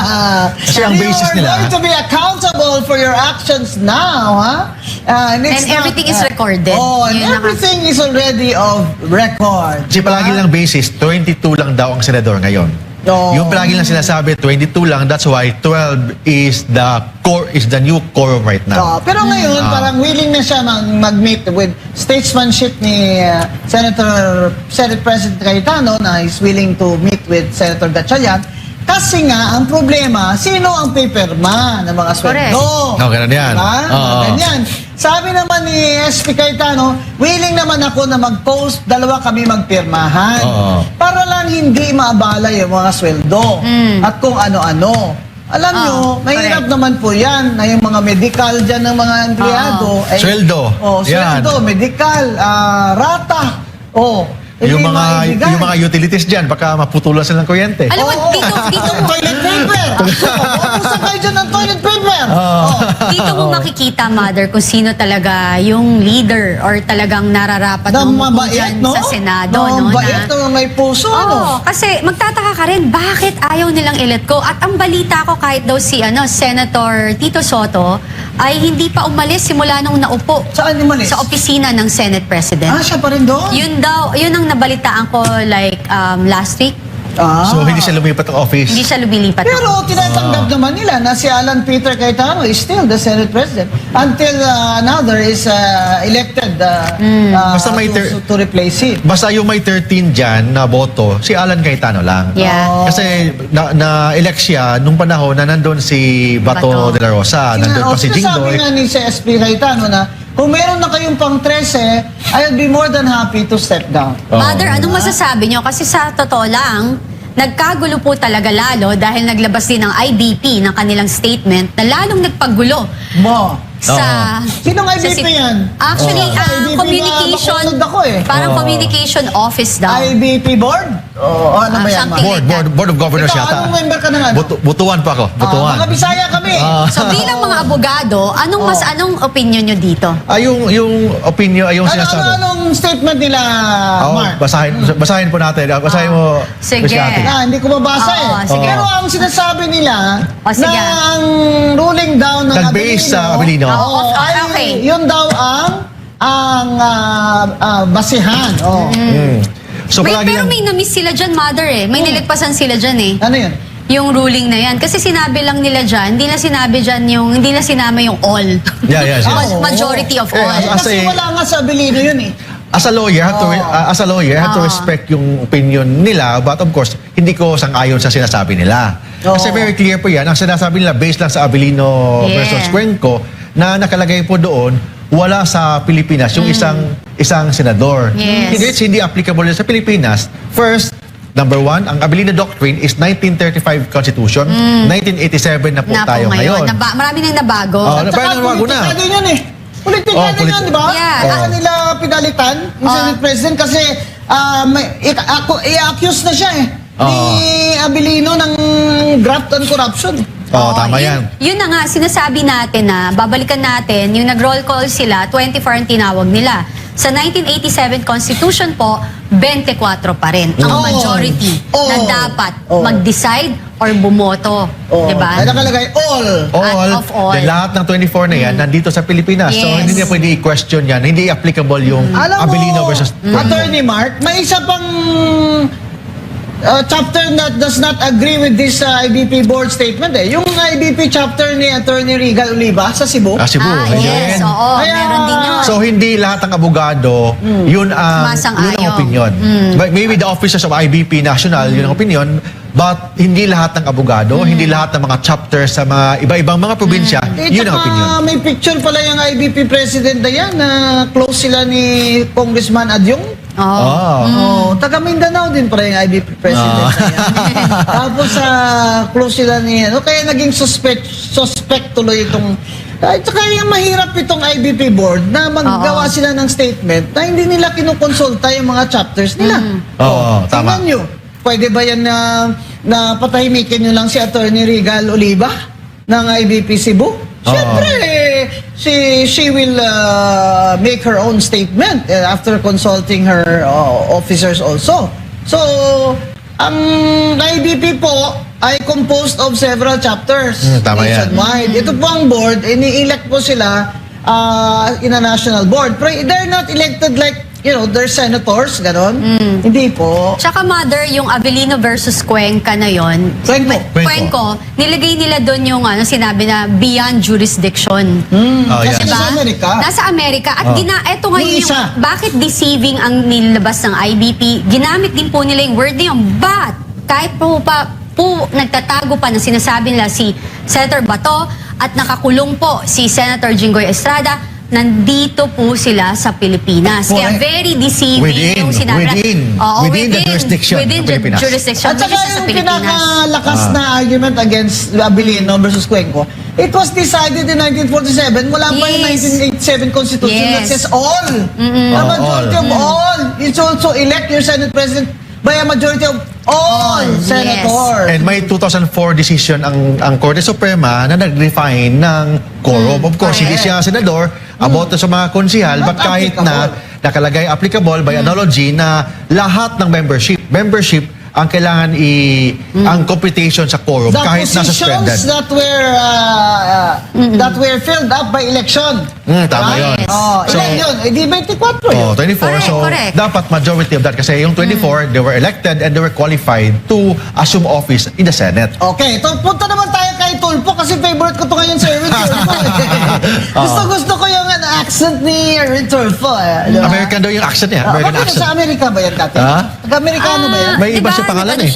Kasi ang basis You nila- are going to be accountable for your actions now, and it's And everything is recorded. Oh, and Yun ang- everything is already of record. Kasi palagi lang basis, 22 lang daw ang senador ngayon. Yung palagi lang sinasabi, 22 lang, that's why 12 is the new quorum right now. Pero ngayon, parang willing na siya mag-meet with statesmanship ni Senate President Cayetano na is willing to meet with Senator Gatchalian. Kasi nga, ang problema, sino ang pipirma ng mga sweldo? Ganun yan. Diba? Ganyan. Sabi naman ni SP Cayetano, willing naman ako na mag-post, dalawa kami magpirmahan. Para lang hindi maabala yung mga sweldo at kung ano-ano. Alam nyo, mahirap naman po yan na yung mga medical dyan ng mga empleyado. Sweldo. Sweldo, medical, rata. Yung mga utilities dyan, baka maputulan sila ng kuryente. Alam mo, dito toilet paper. Ubusan kayo dyan ng toilet paper. dito mo makikita, Mother, kung sino talaga yung leader or talagang nararapat Na na umupo mabait, dyan no? sa Senado. Na No, mabait, na may puso, no? Kasi magtataka ka rin, bakit ayaw nilang i-let go? At ang balita ko, kahit daw si Senator Tito Soto, ay hindi pa umalis simula nung naupo Saan umalis? sa opisina ng Senate President. Siya pa rin doon? Yun ang nabalitaan ko like last week. So hindi siya lumipat ng office. Hindi siya lumilipat. Pero tinatanggap naman nila na si Alan Peter Cayetano is still the Senate President until another is elected Basta may to replace him. Basta yung may 13 dyan na boto, si Alan Cayetano lang. Yeah. Kasi na-elect siya nung panahon na nandun si Bato de la Rosa, nandun pa si Sabi Jingdoy. nga ni si SP Cayetano na kung meron na kayong pang 13, I'll be more than happy to step down. Mother, anong masasabi nyo? Kasi sa totoo lang, nagkagulo po talaga lalo dahil naglabas din ng IBP ng kanilang statement na lalong nagpagulo sa... Sinong IBP yan? Actually, IBP na communication... nakunod ako eh. Parang communication office daw. IBP board? Ano ba yan? something Ma? Board of Governors Ikaw, yata. anong member ka ng ano? Butuan pa ako. Butuan. Mga Bisaya kami. So bilang mga abogado, anong opinion nyo dito? Yung opinion, yung sinasabi. Anong statement nila, Mark? Basahin po natin. Basahin mo. Sige. Miss Cathy. Hindi ko mabasa Oo, eh. sige. Pero ang sinasabi nila Sige. na ang ruling down ng Nag-base sa Abilino. Okay. Yun daw ang basihan. So palagi Pero lang, may na-miss sila dyan, Mother eh. May nilagpasan sila dyan eh. Ano yun? Yung ruling na yan. Kasi sinabi lang nila dyan, hindi na sinabi dyan yung, hindi na sinama yung all. yes. Majority of all. Kasi Kasi- wala nga sa Abilino yun eh. As a lawyer, I have to respect yung opinion nila, but of course, hindi ko sang-ayon sa sinasabi nila. Kasi very clear po yan, ang sinasabi nila based lang sa Abilino versus Cuenco, na nakalagay po doon, wala sa Pilipinas yung isang senador. Yes. Hindi applicable sa Pilipinas. First, number one, ang Abilino Doctrine is 1935 Constitution. 1987 na po tayo ngayon. Marami nang nabago. Parang nabago na. Politika din yun eh. Politika din yun, di ba? Yeah. Kaya nila pinalitan yung Senate President kasi i-accuse na siya eh. Ni Abilino ng graft and corruption. Oo, tama yan. Yun na nga, sinasabi natin na, babalikan natin, yung nag-roll call sila, 24 ang tinawag nila. Sa 1987 Constitution po, 24 pa rin ang Oo. majority na Oo. dapat Oo. mag-decide or bumoto. Diba? Ay, nakalagay all. Of all. then lahat ng 24 na yan, nandito sa Pilipinas. So, Yes. hindi niya pwede i-question yan. Hindi applicable yung Alam mo, Abilino versus... Attorney Mark, may isa pang chapter that does not agree with this IBP board statement eh. Yung IBP chapter ni Attorney Regal Oliva sa Cebu. Cebu. Yes, Ayan. oo, Kaya- meron din yun. So, hindi lahat ng abogado, yun ang Sumasang-ayon. opinion. But maybe the officers of IBP National, yun ang opinion, but hindi lahat ng abogado, hindi lahat ng mga chapters sa mga iba-ibang mga probinsya, yun ang opinion. May picture pala yung IBP president na yan na close sila ni Congressman Adyong. Oo. Oh. Taga Mindanao din pala yung IBP president na yan. Tapos close sila ni kaya naging suspect tuloy itong tsaka yung mahirap itong IBP board na maggawa sila ng statement na hindi nila kinukonsulta yung mga chapters nila. Oo, tama. Tingnan nyo, pwede ba yan na patahimikin nyo lang si Attorney Regal Oliva ng IBP Cebu? Siyempre, she will make her own statement after consulting her officers also. So, ang IBP po ay composed of several chapters Tama yan. nationwide. Ito po ang board, ini-elect po sila in a national board. Pero they're not elected like, they're senators, ganon. Hindi po. Tsaka mother, yung Abilino versus Cuenca na yon. Cuenco, nilagay nila doon yung sinabi na beyond jurisdiction. Oh, Kasi yes. nasa Amerika. Nasa Amerika. At eto ngayon Yung yung, isa. bakit deceiving ang nilabas ng IBP? Ginamit din po nila yung word na yun. But, kahit po nagtatago pa na sinasabi nila si Senator Bato at nakakulong po si Senator Jinggoy Estrada, nandito po sila sa Pilipinas. Kaya very deceiving yung sinabi. Within the jurisdiction Within ng Pilipinas. jurisdiction. At saka which is sa yung Pilipinas. pinakalakas na argument against Abilino versus Cuenco, it was decided in 1947 mula pa yung Yes. 1987 Constitution that Yes. says all. A majority of all. It's also elect your Senate President by a majority of all Yes. senators. And may 2004 decision ang Korte Suprema na nag-define ng quorum. Of course, hindi siya senador, about sa mga konsihal, Not but kahit applicable. na nakalagay applicable by analogy na lahat ng membership ang kailangan ang computation sa quorum The kahit na suspended. positions that were filled up by election. Tama yun. Yes. So, Ilan yun? Eh di 24 yun. 24. So, Correct. dapat majority of that. Kasi yung 24, they were elected and they were qualified to assume office in the Senate. Okay, punta naman tayo kay Tulfo kasi favorite ko to ngayon si Erwin Tulfo. Gusto ko yung accent ni Erwin Tulfo. Diba? American daw yung accent niya. American Bakit accent. sa Amerika ba yan dati? Ha? Taga-Amerikano ba yan? May iba siyang pangalan eh.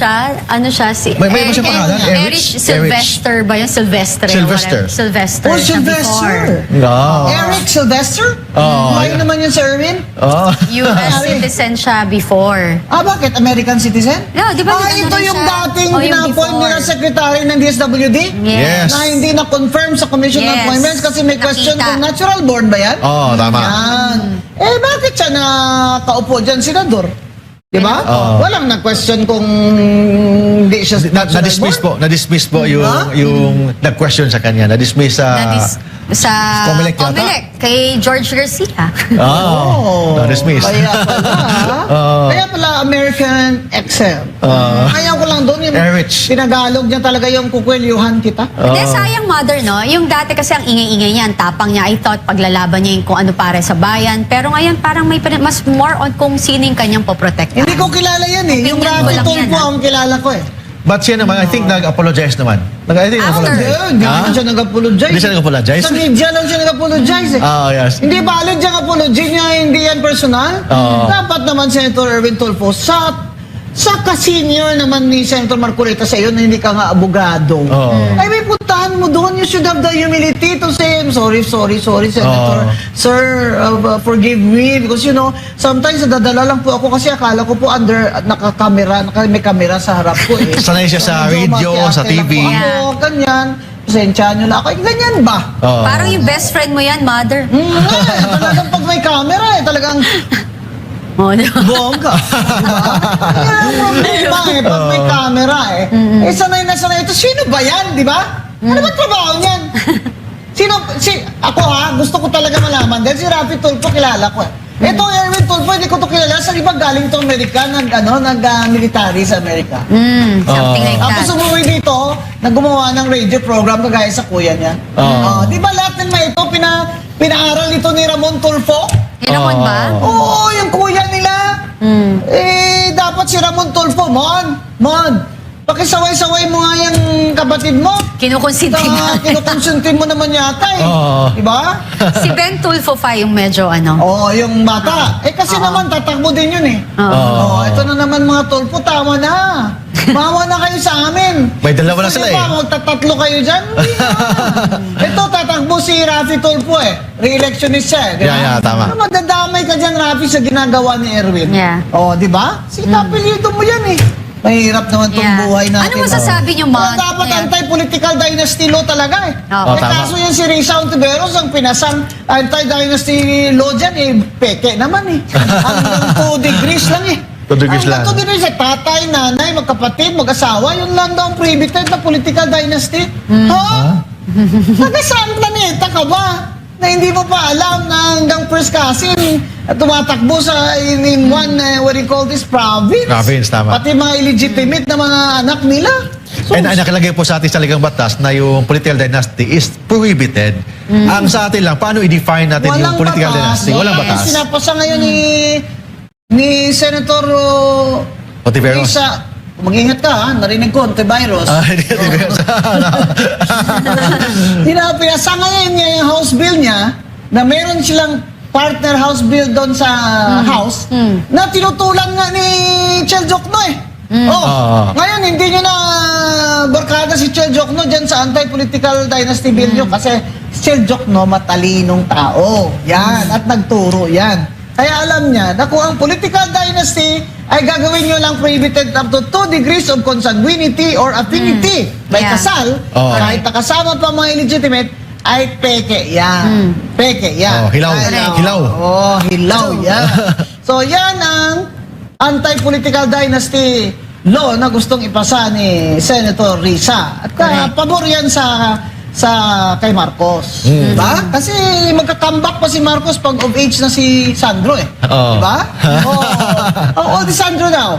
Ano siya? Si May iba siyang pangalan. Erich Sylvester ba yun? Sylvester. Sylvester. Sylvester. Oh, siya Sylvester. before. No. Eric Sylvester? Oh, Layo naman yun si Erwin? Oh. US citizen siya before. Bakit? American citizen? No, di ba nag-ano Ito rin yung siya? dating Oh, yung na-appoint before. nila secretary ng DSWD? Yes. Na hindi na-confirm sa Commission on Yes. Appointments kasi may question Nakita. kung natural born ba yan? Oh, tama. Yan. Bakit siya nakaupo dyan, senador? Di ba? Oo. Walang na-question kung hindi siya natural Na-dismiss born. po. Na-dismiss po Ha? yung nag-question sa kanya. Na-dismiss sa... Sa Comelec yata? Comelec, kay George Garcia. Oh, Na-dismiss. Kaya pala. Kaya pala American accent. Kaya ko lang doon yung Erich. tinagalog niya talaga yung kukwelyuhan kita. Hindi, sayang mother, no? Yung dati kasi ang ingay-ingay niya, ang tapang niya, I thought paglalaban niya yung kung ano para sa bayan. Pero ngayon parang may mas more on kung sino yung kanyang poprotekta. Hindi ko kilala yan eh. Yung Opinion ko Rafi lang yan, Tulfo ha? ang kilala ko eh. But siya naman, I think nag-apologize naman. I think After. nag-apologize. Hindi naman siya nag-apologize. Hindi siya nag-apologize? Sa media lang siya nag-apologize eh. Yes. Hindi valid yung apology niya, hindi yan personal. Oo. Dapat naman Senator Erwin Tulfo, sa ka-senior naman ni Senator Marcoleta sa iyo na hindi ka nga abogado. Oo. Ay may puntahan mo doon. You should have the humility to say, sorry, Senator. Oo. Sir, forgive me. Because sometimes nadadala lang po ako kasi akala ko po may camera sa harap ko eh. Sanay siya sa Medyo radio, sa makiarte lang TV. po ako, ganyan. Pasensyahan nyo na ako. Ganyan ba? Oo. Parang yung best friend mo yan, mother. Talagang pag may camera talagang Oh, di ba? Bongga. Diba? Yan ang problema pag may camera sanay na sanay ito. Sino ba yan, di ba? Ano ba trabaho niyan? Ako gusto ko talaga malaman. Dahil si Rafi Tulfo, kilala ko Ito, Erwin Tulfo, hindi ko to kilala. Sa iba galing to Amerika, nag-military sa Amerika. Something like that. Tapos umuwi dito, gumawa ng radio program kagaya sa kuya niya. Di ba lahat ng mga ito, pinaaral ito ni Ramon Tulfo? Ramon ba? Oo, yung kuya nila. Dapat si Ramon Tulfo, Mon, pakisaway-saway mo nga yung kapatid mo. Kinukonsinti na. Kinukonsinti mo naman yata Diba? Si Ben Tulfo fa yung medyo Yung bata. Kasi naman, tatakbo din yun ito na naman mga Tulfo, tama na. Mawa na kayo sa amin. May dalawa na sila Magtatatlo kayo dyan. Ito, tatakbo si Rafi Tulfo Re-electionist siya diba? Yeah, tama. Madadamay ka dyan, Rafi, sa ginagawa ni Erwin. Yeah. Diba? Kapilido mo yan Mahirap naman tong buhay natin. Ano masasabi niyo, Mon? Dapat anti-political dynasty law talaga Oo. Tama. Kaso yan si Risa Ontiveros, ang pinasang anti-dynasty law dyan, peke naman Hanggang 2 degrees lang 2 degrees lang. Hanggang 2 degrees tatay, nanay, magkapatid, mag-asawa, yun lang daw ang prohibited na political dynasty. Taga-saan planeta ka ba? Na hindi mo pa alam na hanggang first cousin tumatakbo in one, what do you call this, province. Province, tama. Pati mga illegitimate na mga anak nila. And nakalagay po sa ating saligang batas na yung political dynasty is prohibited. Ang sa atin lang, paano i-define natin yung political dynasty? Walang batas. Sinapasa ngayon ni Senator Ontiveros. Risa. Mag-ingat ka narinig ko, Ontiveros. Pinasa ngayon niya yung house bill niya na meron silang partner house bill doon sa house na tinutulan nga ni Chel Jokno ngayon hindi nyo na barkada si Chel Jokno dyan sa anti-political dynasty bill nyo kasi si Chel Jokno matalinong tao yan at nagturo yan kaya alam niya na kung ang political dynasty ay gagawin nyo lang prohibited up to 2 degrees of consanguinity or affinity may kasal kahit nakasama pa mga illegitimate ay peke yan. Peke yan. Hilaw. Hilaw. Hilaw yan. So yan ang anti-political dynasty law na gustong ipasa ni Senator Risa. At pabor yan sa kay Marcos. Diba? Kasi magka-comeback pa si Marcos pag of age na si Sandro Diba? Di Sandro daw.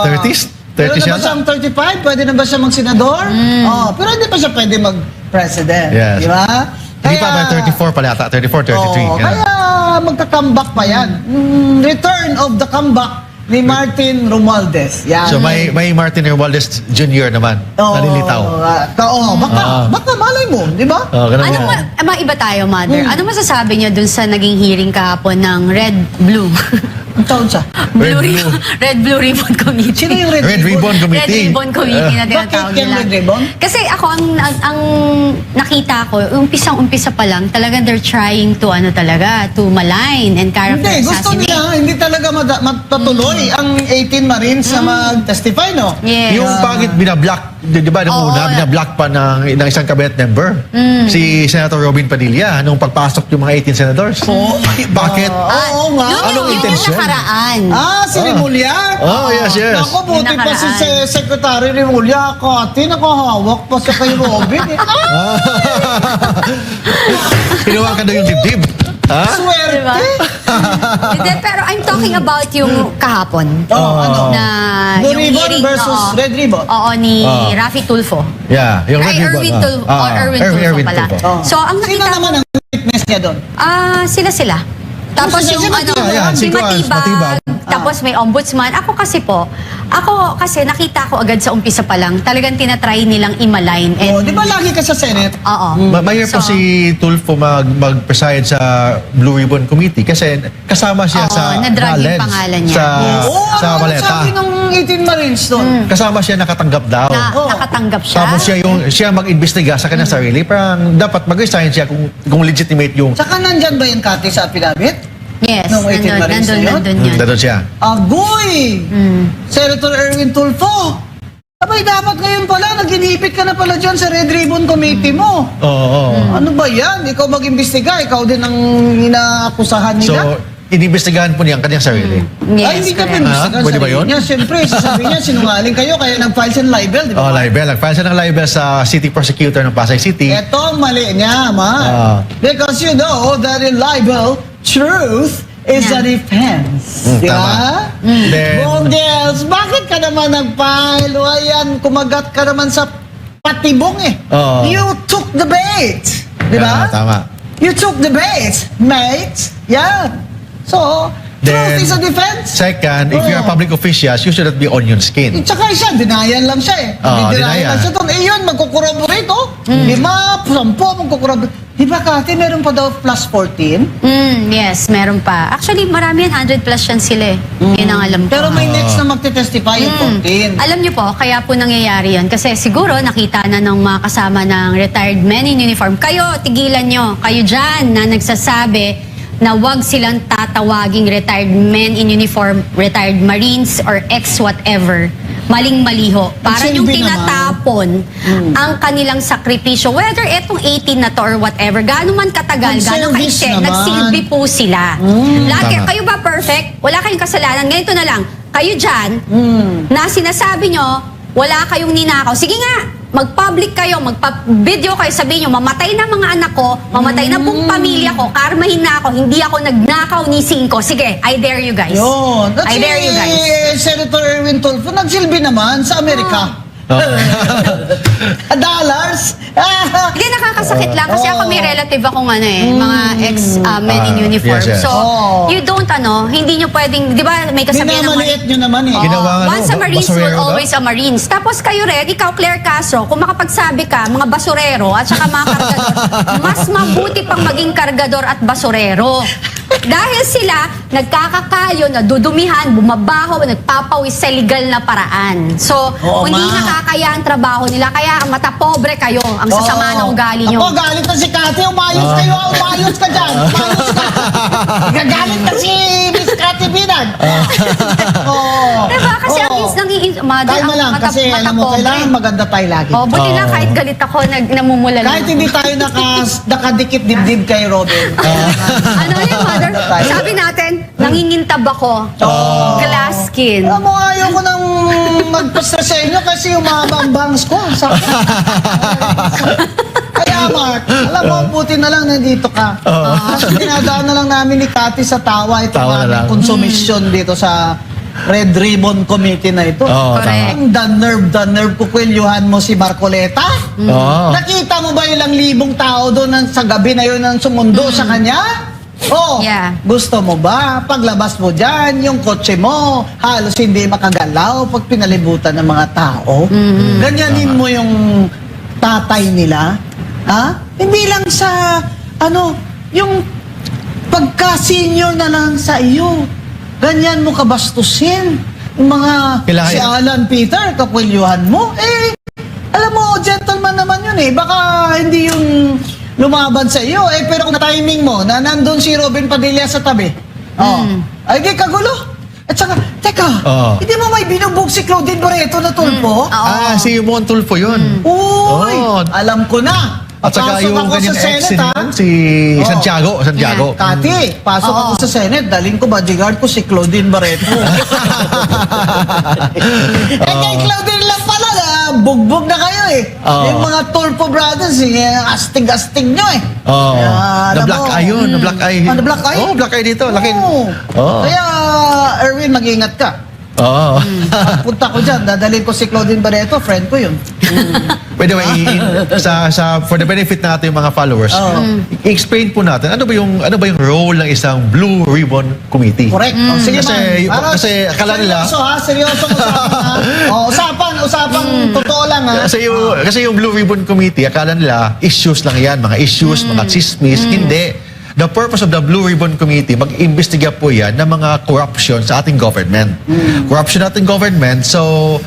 30s? 30 Pero na siya ba siyang 35? Pwede na ba siya mag-senador? Pero hindi pa siya pwede mag-president. Yes. Di ba? Hindi pa ba 34 pala ata? 34, 33. Kaya magka-comeback pa yan. Return of the comeback ni Martin Romualdez. Yan. So may Martin Romualdez Jr. naman. Nalilitaw. Baka malay mo, di ba? Ano maiba tayo, Mother? Ano masasabi niyo dun sa naging hearing kahapon ng Red Blue? Ang taon siya? Red Blue Ribbon Committee. Sino yung Red Ribbon Committee. Red Ribbon Committee na tinatawag Bakit yung nila. Red Ribbon? Kasi ako, ang nakita ko, umpisa pa lang, talaga they're trying to, to malign and character Hindi, gusto assassinate. nila, hindi talaga matutuloy ang 18 Marines na mag-testify, no? Yes. Yung bakit binablock, di ba nung una, binablock pa ng isang cabinet member, si Senator Robin Padilla, nung pagpasok yung mga 18 senators. Bakit? Oo nga. Anong intensyon? Yung nakaraan. Si Rimulya? Yes. Ako, buti Yung pa si nakaraan. Secretary Rimulya. Kati, nakahawak pa siya kay Robin. Kinuha ka daw yung dibdib. Swerte. Diba? Hindi, pero I'm talking about yung kahapon. Ano? Na Blue yung Ribbon hearing, versus Red Ribbon. Oo, ni Rafi Tulfo. Yeah, yung Ay, Red Ribbon. Erwin Tulfo. Erwin Tulfo pala. Tulfo. So, ang Sino nakita naman ang witness niya doon? sila. Tapos sila? yung Si Matibag. Ayan, si si Matibag, Matibag. tapos may ombudsman. Ako kasi nakita ko agad sa umpisa pa lang, talagang tinatry nilang i-malign. Di ba lagi ka sa Senate? Oo. Mayor po So, si Tulfo mag-preside sa Blue Ribbon Committee kasi kasama siya Oo, sa na-drag yung Valens, pangalan niya. sa Valeta. Sabi ng 18 Marines doon? Kasama siya nakatanggap daw. nakatanggap siya. Tapos siya mag-imbestiga sa kanyang sarili. Parang dapat mag-resign siya kung legitimate yung... Saka nandyan ba yung Kati sa affidavit? Yes, Nung 18 Marines na yun? nandun yun. Doon siya. Agoy! Senator Erwin Tulfo! Abay, dapat ngayon pala, nag-inipit ka na pala dyan sa Red Ribbon Committee mo. Oo. Ano ba yan? Ikaw mag-imbestiga, ikaw din ang inaakusahan nila. So, inimbestigahan po niya ang kanyang sarili. Yes, Ay, hindi ka correct. pinagsasabi. Pwede ba yun? Niya, siyempre, sasabihin niya, sinungaling kayo, kaya nag-file siya ng libel, di ba? Oh, libel. Nag-file siya ng libel sa city prosecutor ng Pasay City. Ito ang mali niya, ma. Because you know that in libel, truth is Yeah. a defense. Di Tama. ba? Then, Bongels, bakit ka naman nag-file? O ayan, kumagat ka naman sa patibong eh. Oo. You took the bait. Di ba? Tama. You took the bait, mate. Yeah. So, truth Then, is a defense. Second, if you're a Oo. public official, you should not be onion skin. Tsaka siya, denial lang siya eh. Oo, Denial denial. lang siya doon. Eh yun, magkukorroborate oh. 5, 10, magkukorroborate. Di ba Kati, meron pa daw plus 14? Yes, meron pa. Actually, marami yan, 100 plus yan sila eh. Yun ang alam ko. Pero may next na magte-testify yung 14. Alam niyo po, kaya po nangyayari yan. Kasi siguro nakita na ng mga kasama ng retired men in uniform. Kayo, tigilan nyo. Kayo dyan na nagsasabi na wag silang tatawaging retired men in uniform, retired Marines, or ex-whatever. Maling-maliho. Para Ang yung silbi naman. tinatapon ang kanilang sakripisyo, whether etong 18 na to or whatever, gaano man katagal, gaano Nag-service kaiste, naman. nagsilbi po sila. Lagi, Tama. kayo ba perfect? Wala kayong kasalanan. Ganito na lang, kayo dyan, na sinasabi nyo, wala kayong ninakaw. Sige nga, mag-public kayo, magpa-video kayo, sabihin nyo, mamatay na mga anak ko, mamatay na buong pamilya ko, karmahin na ako, hindi ako nagnakaw ni Cinco. Sige, I dare you guys. Yun. At I dare you guys. Senator Erwin Tulfo, nagsilbi naman sa Amerika. Dollars. Hindi, nakakasakit lang kasi ako may relative akong mga ex-men in Ah, uniform. yes, yes. So, Oh. you don't hindi nyo pwedeng, di ba may kasabihan naman, Minamaliit nyo naman eh. Ginawa nga, once a Marines will basurero daw? always a Marines. Tapos kayo rin, ikaw Claire Castro, kung makapagsabi ka, mga basurero at saka mga kargador, mas mabuti pang maging kargador at basurero. Dahil sila, nagkakakayo, nadudumihan, bumabaho, nagpapawis sa legal na paraan. So, Oo, hindi ma. nakakaya ang trabaho nila. Kaya ang mata pobre kayo, ang sasama ng ugali nyo. Ako, galit na si Kati. Umayos kayo. Umayos ka dyan. Umayos ka. Gagalit na si Miss Kati Binag. Oh. Diba? Kasi ang Oo. mother, Kalma ang lang, mata, kasi mata alam mo, pobre. kailangan maganda tayo lagi. Oh, buti lang kahit galit ako, namumula lang. Kahit hindi tayo nakadikit dibdib kay Robin. Ano yun, mother? tayo. Sabi natin, nangingintab ako. Glass skin. Alam mo, ayaw ko nang magpa-stress sa inyo kasi umaba ang bangs ko. Sakit. Kaya Mark, alam mo, buti na lang nandito ka. Kasi dinadaan na lang namin ni Kati sa tawa itong Tawa na aming lang. konsumisyon dito sa Red Ribbon Committee na ito. Oo, Correct. Ang the nerve kukwelyuhan mo si Marcoleta. Oo. Nakita mo ba ilang libong tao doon sa gabi na yun ang sumundo sa kanya? Oh, Yeah. gusto mo ba? Paglabas mo dyan, yung kotse mo, halos hindi makagalaw pag pinalibutan ng mga tao. Ganyanin mo yung tatay nila. Ha? Hindi lang sa, yung pagka-senior na lang sa iyo. Ganyan mo kabastusin. Yung mga Kailangan- si Alan Peter, kakwelyuhan mo. Alam mo, gentleman naman yun eh. Baka hindi yung lumaban sa iyo. Pero kung timing mo, na nandun si Robin Padilla sa tabi. Ay, di kagulo. At saka, teka, Oo. hindi mo may binubog si Claudine Barreto na tulpo? Oo. Si Mon Tulfo yun. Uy, Oo. alam ko na. At saka Pasok yung ako ganyan sa ex, Senate, ha? si Oo. Santiago. Kati, pasok Oo. ako sa Senate, dalhin ko bodyguard ko si Claudine Barreto. Kay Claudine lang pala, bugbog na kayo eh. Oo. Yung mga Tulfo brothers, astig-astig nyo eh. Oh, Kaya, na alam black mo, eye yun, na black eye. Ah, na black eye? Oh, black eye dito, laki. Oo. Oo. Kaya, Erwin, mag-ingat ka. Oo. Punta ko dyan, dadalhin ko si Claudine Barreto, friend ko yun. By the way, for the benefit natin yung mga followers, Oo. i-explain po natin ano ba yung role ng isang Blue Ribbon Committee. Correct. Oh, sige, Kasi- ma'am. kasi akala nila- Seryoso usapan ha. Usapang totoo lang ha. Kasi yung Blue Ribbon Committee, akala nila issues lang yan, mga issues, mga chismis. Hindi. The purpose of the Blue Ribbon Committee, mag-imbestiga po yan ng mga corruption sa ating government. Corruption sa ating government, so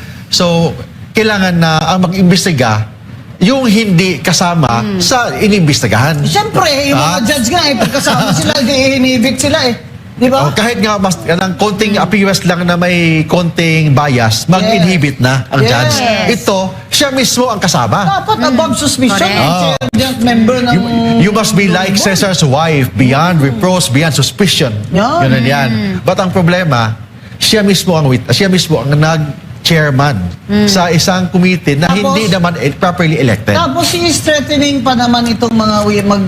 kailangan na ang mag-imbestiga yung hindi kasama sa inimbestigahan. Siyempre, yung mga judge nga pagkasama sila, inibig sila Di ba? O, kahit nga mas ng konting appearance lang na may konting bias, mag-inhibit na ang Yes. judge. Ito, siya mismo ang kasama. Dapat above suspicion. Correct. Member ng... You must be like Caesar's wife, beyond reproach, beyond suspicion. Yan. Yun yan. But ang problema, siya mismo ang nag-chairman sa isang committee na Tapos, hindi naman properly elected. Tapos si threatening pa naman itong mga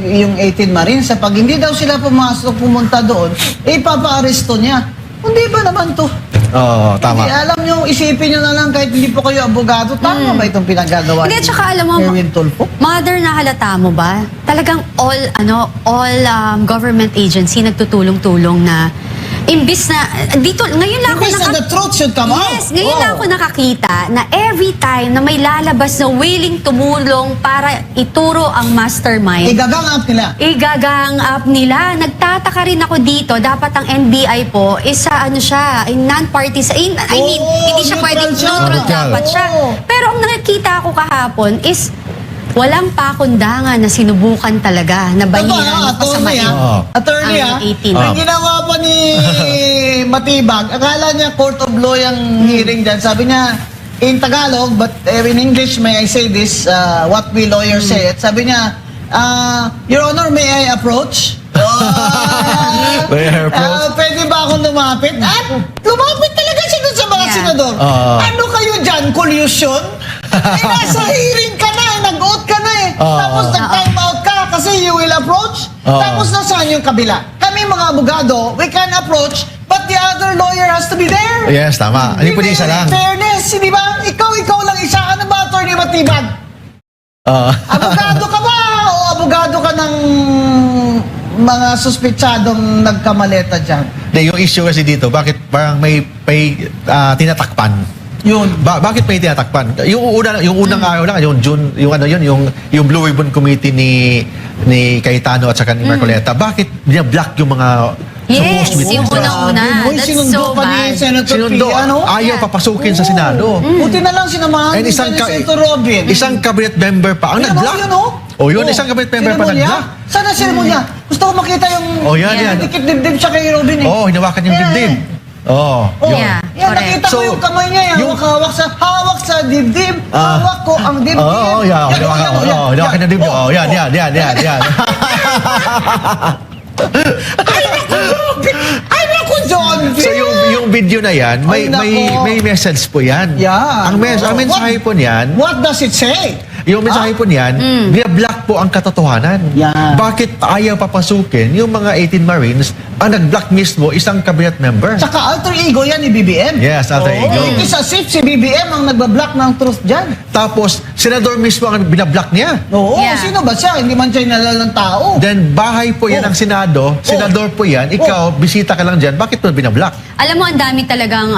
yung 18 Marines sa pag hindi daw sila pumunta doon, ipapa-aresto niya. Hindi ba naman to? Oo, tama. Hindi, alam nyo, isipin nyo na lang kahit hindi po kayo abogado, tama ba itong pinagagawa Hindi, ni tsaka alam mo, Erwin Tulfo? Mother, nahalata mo ba? Talagang all government agency nagtutulong-tulong na imbis na dito ngayon lang ako Imbis na the truth should come out. Yes, ngayon lang ako nakakita na every time na may lalabas na willing tumulong para ituro ang mastermind, Igagang up nila. igagang up nila. Nagtataka rin ako dito, dapat ang NBI po is siya, non-party hindi siya neutral pwedeng siya. neutral Neutral. dapat siya. Oo. Pero ang nakikita ko kahapon is walang pakundangan na sinubukan talaga na bahiran ng pasamain. Attorney ang 18. Ang ginawa pa ni Matibag, akala niya court of law yung hearing dyan. Sabi niya, in Tagalog, but in English, may I say this, what we lawyers say it. Sabi niya, Your Honor, may I approach? May I approach? Pwede ba akong lumapit? At lumapit talaga siya dun sa mga Yeah. senador. Ano kayo dyan? Collusion? Nasa hearing ka na, nag-out ka na Tapos nag-time out ka kasi you will approach. Tapos nasaan yung kabila? Kami mga abogado, we can approach, but the other lawyer has to be there. Yes, tama. Hindi pwede isa lang. Fairness, hindi ba? Ikaw lang isa. Ano ba, Attorney Matibag? Abogado ka ba? O abogado ka ng mga suspitsadong nagkamaleta dyan? Yung issue kasi dito, bakit parang may tinatakpan? Yun. Bakit may tinatakpan? Yung unang araw lang, yung June, yung Blue Ribbon Committee ni Cayetano at saka ni Marcoleta, bakit niya-block yung mga Yes, supposed yung witnesses? unang-una. Uy, That's sinundo so pa ni bad. Senator Sinundo, Pia, no? ayaw Yeah. papasukin sa Senado. Buti na lang sinamahan And din siya ni Senator Robin. isang cabinet member pa ang Yun, nag-block. yun, oh. O yun, isang cabinet member pa Seremonya? nag-block. Sana seremonya? Gusto ko makita yung Oh, yan, yan. dikit dibdib siya kay Robin Oh, hinawakan yung dibdib. Oh, Oh, yun. Yeah, yan, correct. nakita ko So, yung kamay niya, hawak sa dibdib, hawak ko ang dibdib. Oo, yeah, hinawakan yung dibdib. Oh, yan. Ay, naku, John! So yung video na yan, Ay, nako. may message po yan. Yeah. Ang mensahe po niyan, What does it say? yung mensahe po niyan, binablock po ang katotohanan. Yeah. Bakit ayaw papasukin yung mga 18 Marines ang nag-block mismo isang cabinet member? Tsaka alter ego yan ni BBM. Yes, alter ego. It is as if si BBM ang nagbablock ng truth dyan. Tapos, senador mismo ang binablock niya. Oo, Yeah. sino ba siya? Hindi man siya inalal ng tao. Then, bahay po yan ng Senado, senador po yan, ikaw, bisita ka lang dyan, bakit mo binablock? Alam mo, ang dami talagang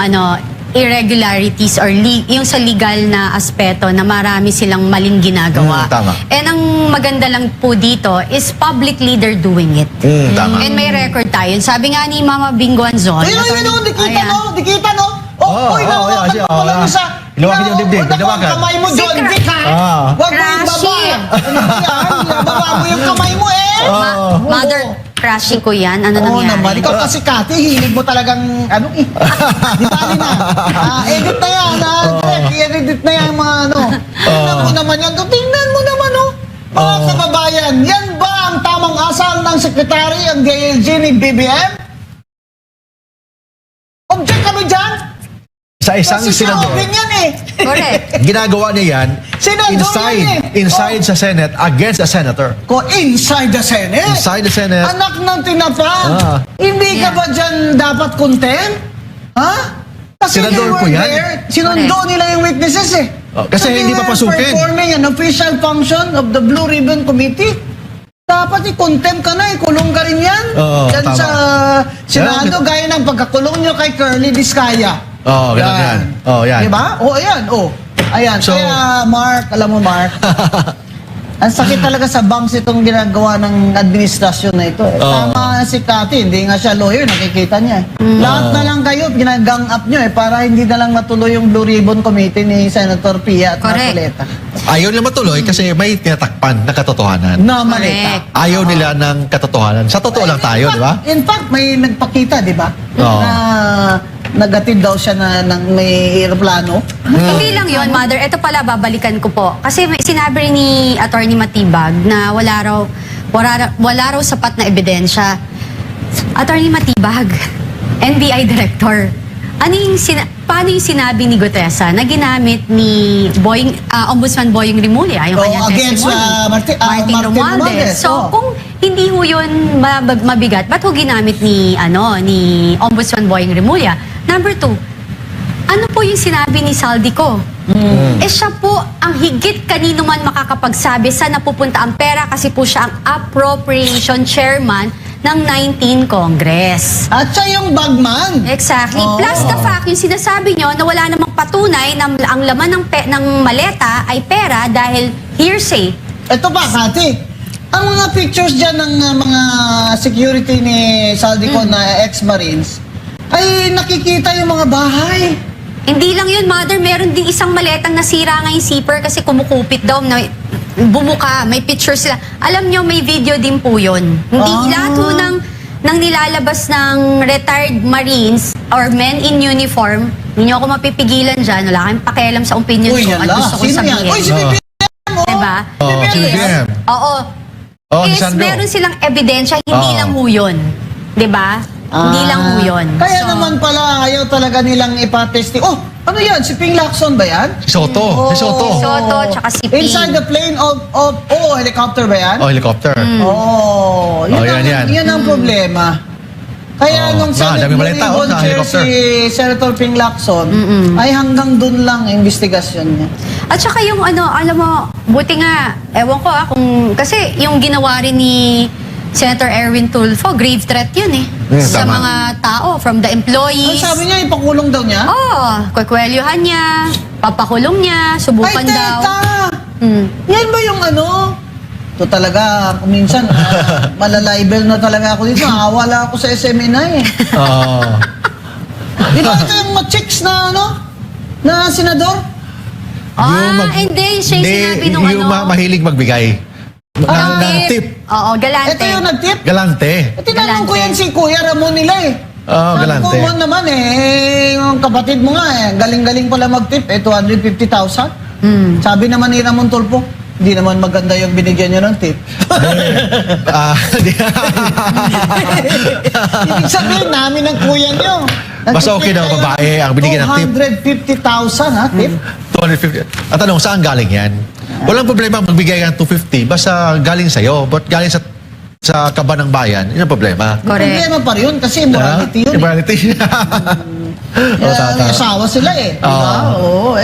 irregularities or yung sa legal na aspeto na marami silang maling ginagawa. Tama. And ang maganda lang po dito is publicly they're doing it. Tama. And may record tayo. Sabi nga ni Mama Binguanzon. Ayun, dikita, no? Oo, hinawakan siya, mo pala oo. sa... Hinawakan yung dibdib, Naku, hinawakan. ang kamay mo, Si John Vic, ha? Ah. Huwag mo Crashy. ibaba. Ano yan? Ibaba mo yung kamay mo, Mother, crashy ko yan. Ano Oo nangyari? naman. Ikaw kasi, Kati, hilig mo talagang, di bali na. Edit na yan, i-edit na yan, mga Tingnan mo naman yan. Tingnan mo naman, Mga kababayan, yan ba ang tamang asal ng sekretary ang DILG ni BBM? Object kami dyan? Sa isang Kasi si senador, Robin yan Correct. ginagawa niya yan Senador yan inside sa Senate against a senator. Inside the Senate? Inside the Senate. Anak ng tinapang. Hindi ka Yeah. ba dyan dapat content? Ha? Kasi Senador they were po yan. there. Sinundo Correct. nila yung witnesses Kasi So they hindi were papasukin. performing an official function of the Blue Ribbon Committee. Dapat i-contempt ka na, ikulong ka rin yan. Oo, Dyan tama. sa Senado, gaya ng pagkakulong nyo kay Curly Discaya. Oo, ganun yan. Oo, yan. Diba? Ayan, Ayan. So- Kaya, Mark, alam mo, Mark, ang sakit talaga sa banks itong ginagawa ng administrasyon na ito. Tama si Cathy, hindi nga siya lawyer, nakikita niya. Lahat na lang kayo, ginagang up nyo para hindi na lang matuloy yung Blue Ribbon Committee ni Senator Pia at Correct. Marcoleta. Ayaw nila matuloy kasi may tinatakpan na katotohanan. Na malita. Correct. Ayaw nila ng katotohanan. Sa totoo lang tayo, di ba? In fact, may nagpakita, di ba? Oo. Na nagatid daw siya ng may aeroplano. Hindi lang yon, Mother. Ito pala, babalikan ko po. Kasi may sinabi rin ni Attorney Matibag na wala raw sapat na ebidensya. Attorney Matibag, NBI Director, paano yung sinabi ni Gutesa na ginamit ni Ombudsman Boying Rimulya, yung kanyang against testimony? Martin Romualdez. So, kung hindi ho yun mabigat, ba't ho ginamit ni Ombudsman Boying Rimulya? Number 2, ano po yung sinabi ni Saldico? Siya po ang higit kanino man makakapagsabi sa napupunta ang pera kasi po siya ang appropriation chairman ng 19 Congress. At siya yung bagman. Exactly. Plus the fact, yung sinasabi nyo na wala namang patunay na ang laman ng maleta ay pera dahil hearsay. Ito pa, Kati. Ang mga pictures dyan ng mga security ni Saldico na ex-Marines, ay nakikita yung mga bahay. Hindi lang yun, Mother. Meron din isang maletang nasira nga yung zipper kasi kumukupit daw na bumuka. May picture sila. Alam nyo, may video din po yun. Hindi lahat ho ng nilalabas ng retired Marines or men in uniform, hindi nyo ako mapipigilan dyan. Wala kayong pakialam sa opinion Uy, ko at yala. gusto ko Sino yan? sabihin. Uy, si BBM, oh. Diba? Si BBM. Oo. Si Is Sandro. meron silang ebidensya, hindi lang ho yun. Diba? Hindi lang ho yun. Kaya So, naman pala, ayaw talaga nilang ipatesti. Oh, ano yan? Si Ping Lacson ba yan? Si Soto. Si Soto. Soto, tsaka si Ping. Inside the plane helicopter ba yan? Oh, helicopter. Oh, yun, yan. yun ang problema. Kaya nung Senate dami Blue balita, Ribbon sa Chair helicopter. si Senator Ping Lacson, ay hanggang dun lang ang investigasyon niya. At saka yung alam mo, buti nga, ewan ko kasi yung ginawa rin ni Senator Erwin Tulfo, grave threat yun eh. Sa tama. mga tao, from the Ang employees. sabi niya, ipakulong daw niya? Kwekwelyuhan niya, papakulong niya, subukan Ay, daw. teka! Hmm. Yan ba yung Ito talaga, kung minsan, malalibel na talaga ako dito. Wala ako sa SMNI eh. Oo. Di ba ito yung mga chicks na na senador? Hindi, siya yung sinabi nung yung mahilig magbigay. Ng tip. Oo, galante. Ito yung nag-tip. Galante. Tinanong ko Galante. yan si Kuya Ramon nila eh. Oo, galante. Ramon naman yung kapatid mo nga galing-galing pala mag-tip 250,000. Sabi naman ni Ramon Tulfo, hindi naman maganda yung binigyan niya ng tip. Ibig sabihin namin ng kuya niyo. Basta okay daw, babae ang binigyan ng tip. 250,000 ha, tip? 250. At tanong, saan galing yan? Walang problema magbigay ng 250 basta galing sa'yo. But galing sa kaba ng bayan, yun ang problema. Correct. Problema pa rin yun kasi morality yun. Morality. May asawa sila eh. Diba? Oo.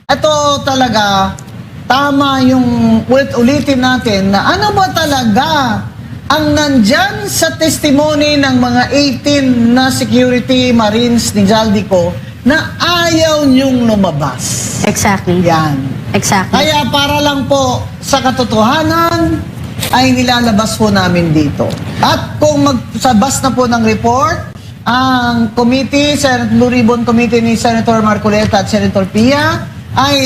Ito talaga, tama yung ulit-ulitin natin na ano ba talaga ang nandyan sa testimony ng mga 18 na security marines ni Zaldico na ayaw niyong lumabas. Exactly. Yan. Exactly. Kaya para lang po sa katotohanan ay nilalabas po namin dito. At kung magsabas na po ng report, ang committee, Senate Blue Ribbon Committee ni Senator Marcoleta at Senator Pia, ay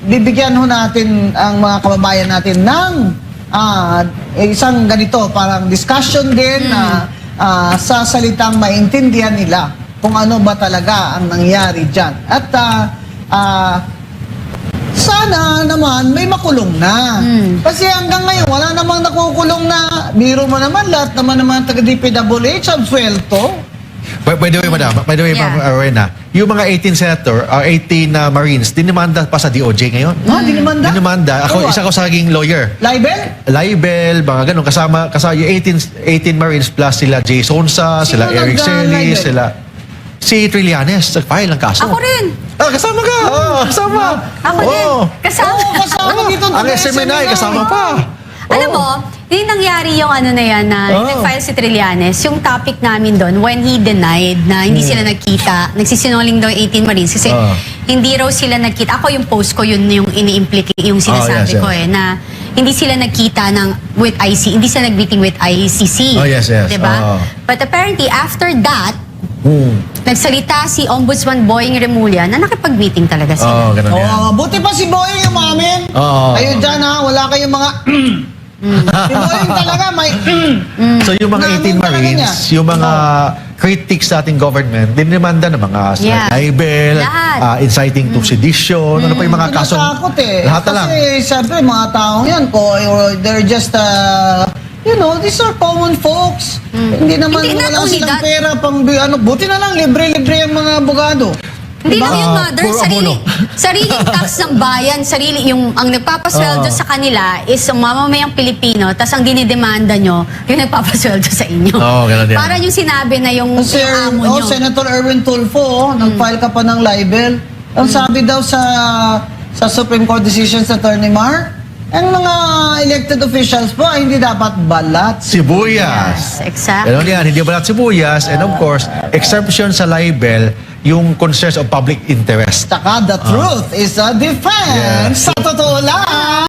bibigyan ho natin ang mga kababayan natin ng isang ganito, parang discussion din na sa salitang maintindihan nila kung ano ba talaga ang nangyari dyan. At sana naman may makulong na. Kasi hanggang ngayon, wala namang nakukulong na. Biro mo naman, lahat naman taga-DPWH ang sweldo. By the way, madam, Ma'am Rowena, yung mga 18 senator, 18 na Marines, dinimanda pa sa DOJ ngayon. Dinimanda? Dinimanda. Isa ko sa naging lawyer. Libel? Libel, mga ganun. Kasama yung 18 Marines plus sila Jay Sonsa, Sino sila Eric nag-libel? Celis, si Trillanes, nag-file ng kaso. Ako rin. Kasama ka! Kasama! Ako din. Kasama. Kasama dito. Ang SMNI, kasama pa. Alam mo, yung nangyari yung na yan na nag-file si Trillanes, yung topic namin doon, when he denied na hindi sila nagkita, nagsisinungaling daw yung 18 Marines kasi hindi raw sila nagkita. Ako yung post ko, yun yung ini-implicate, yung sinasabi yes. ko na hindi sila nagkita with hindi sila nag-meeting with ICC. Oh, yes. Diba? But apparently, after that, nagsalita si Ombudsman Boying Remulla na nakipag-meeting talaga sila. Ganun yan. Buti pa si Boying umamin. Ayun dyan wala kayong mga si Boying talaga may So yung mga 18 Namin talaga Marines, niya. yung mga critics sa ating government, dinimanda ng mga Yeah. libel, Lahat. inciting to sedition, ano pa yung mga kaso. Tinatakot Lahat na lang. Kasi siyempre, mga taong yan, they're just, these are common folks. Hindi naman Hindi, not wala only silang that. pera pang, buti na lang, libre-libre ang mga abogado. Hindi lang yung mother, puro sariling tax ng bayan, ang nagpapasweldo sa kanila is ang mamamayang Pilipino, tas ang dinidemanda nyo, yung nagpapasweldo sa inyo. Oo, ganun yan. Para yung sinabi na yung Sir, amo nyo. Senator Erwin Tulfo, nag-file ka pa ng libel. Ang sabi daw sa Supreme Court decisions sa Attorney Mar, ang mga elected officials po ay hindi dapat balat. Sibuyas. Yes, exactly. Ganun yan, hindi balat sibuyas. And of course, exception sa libel, yung concerns of public interest. Taka, the truth is a defense. Yes. Sa totoo lang.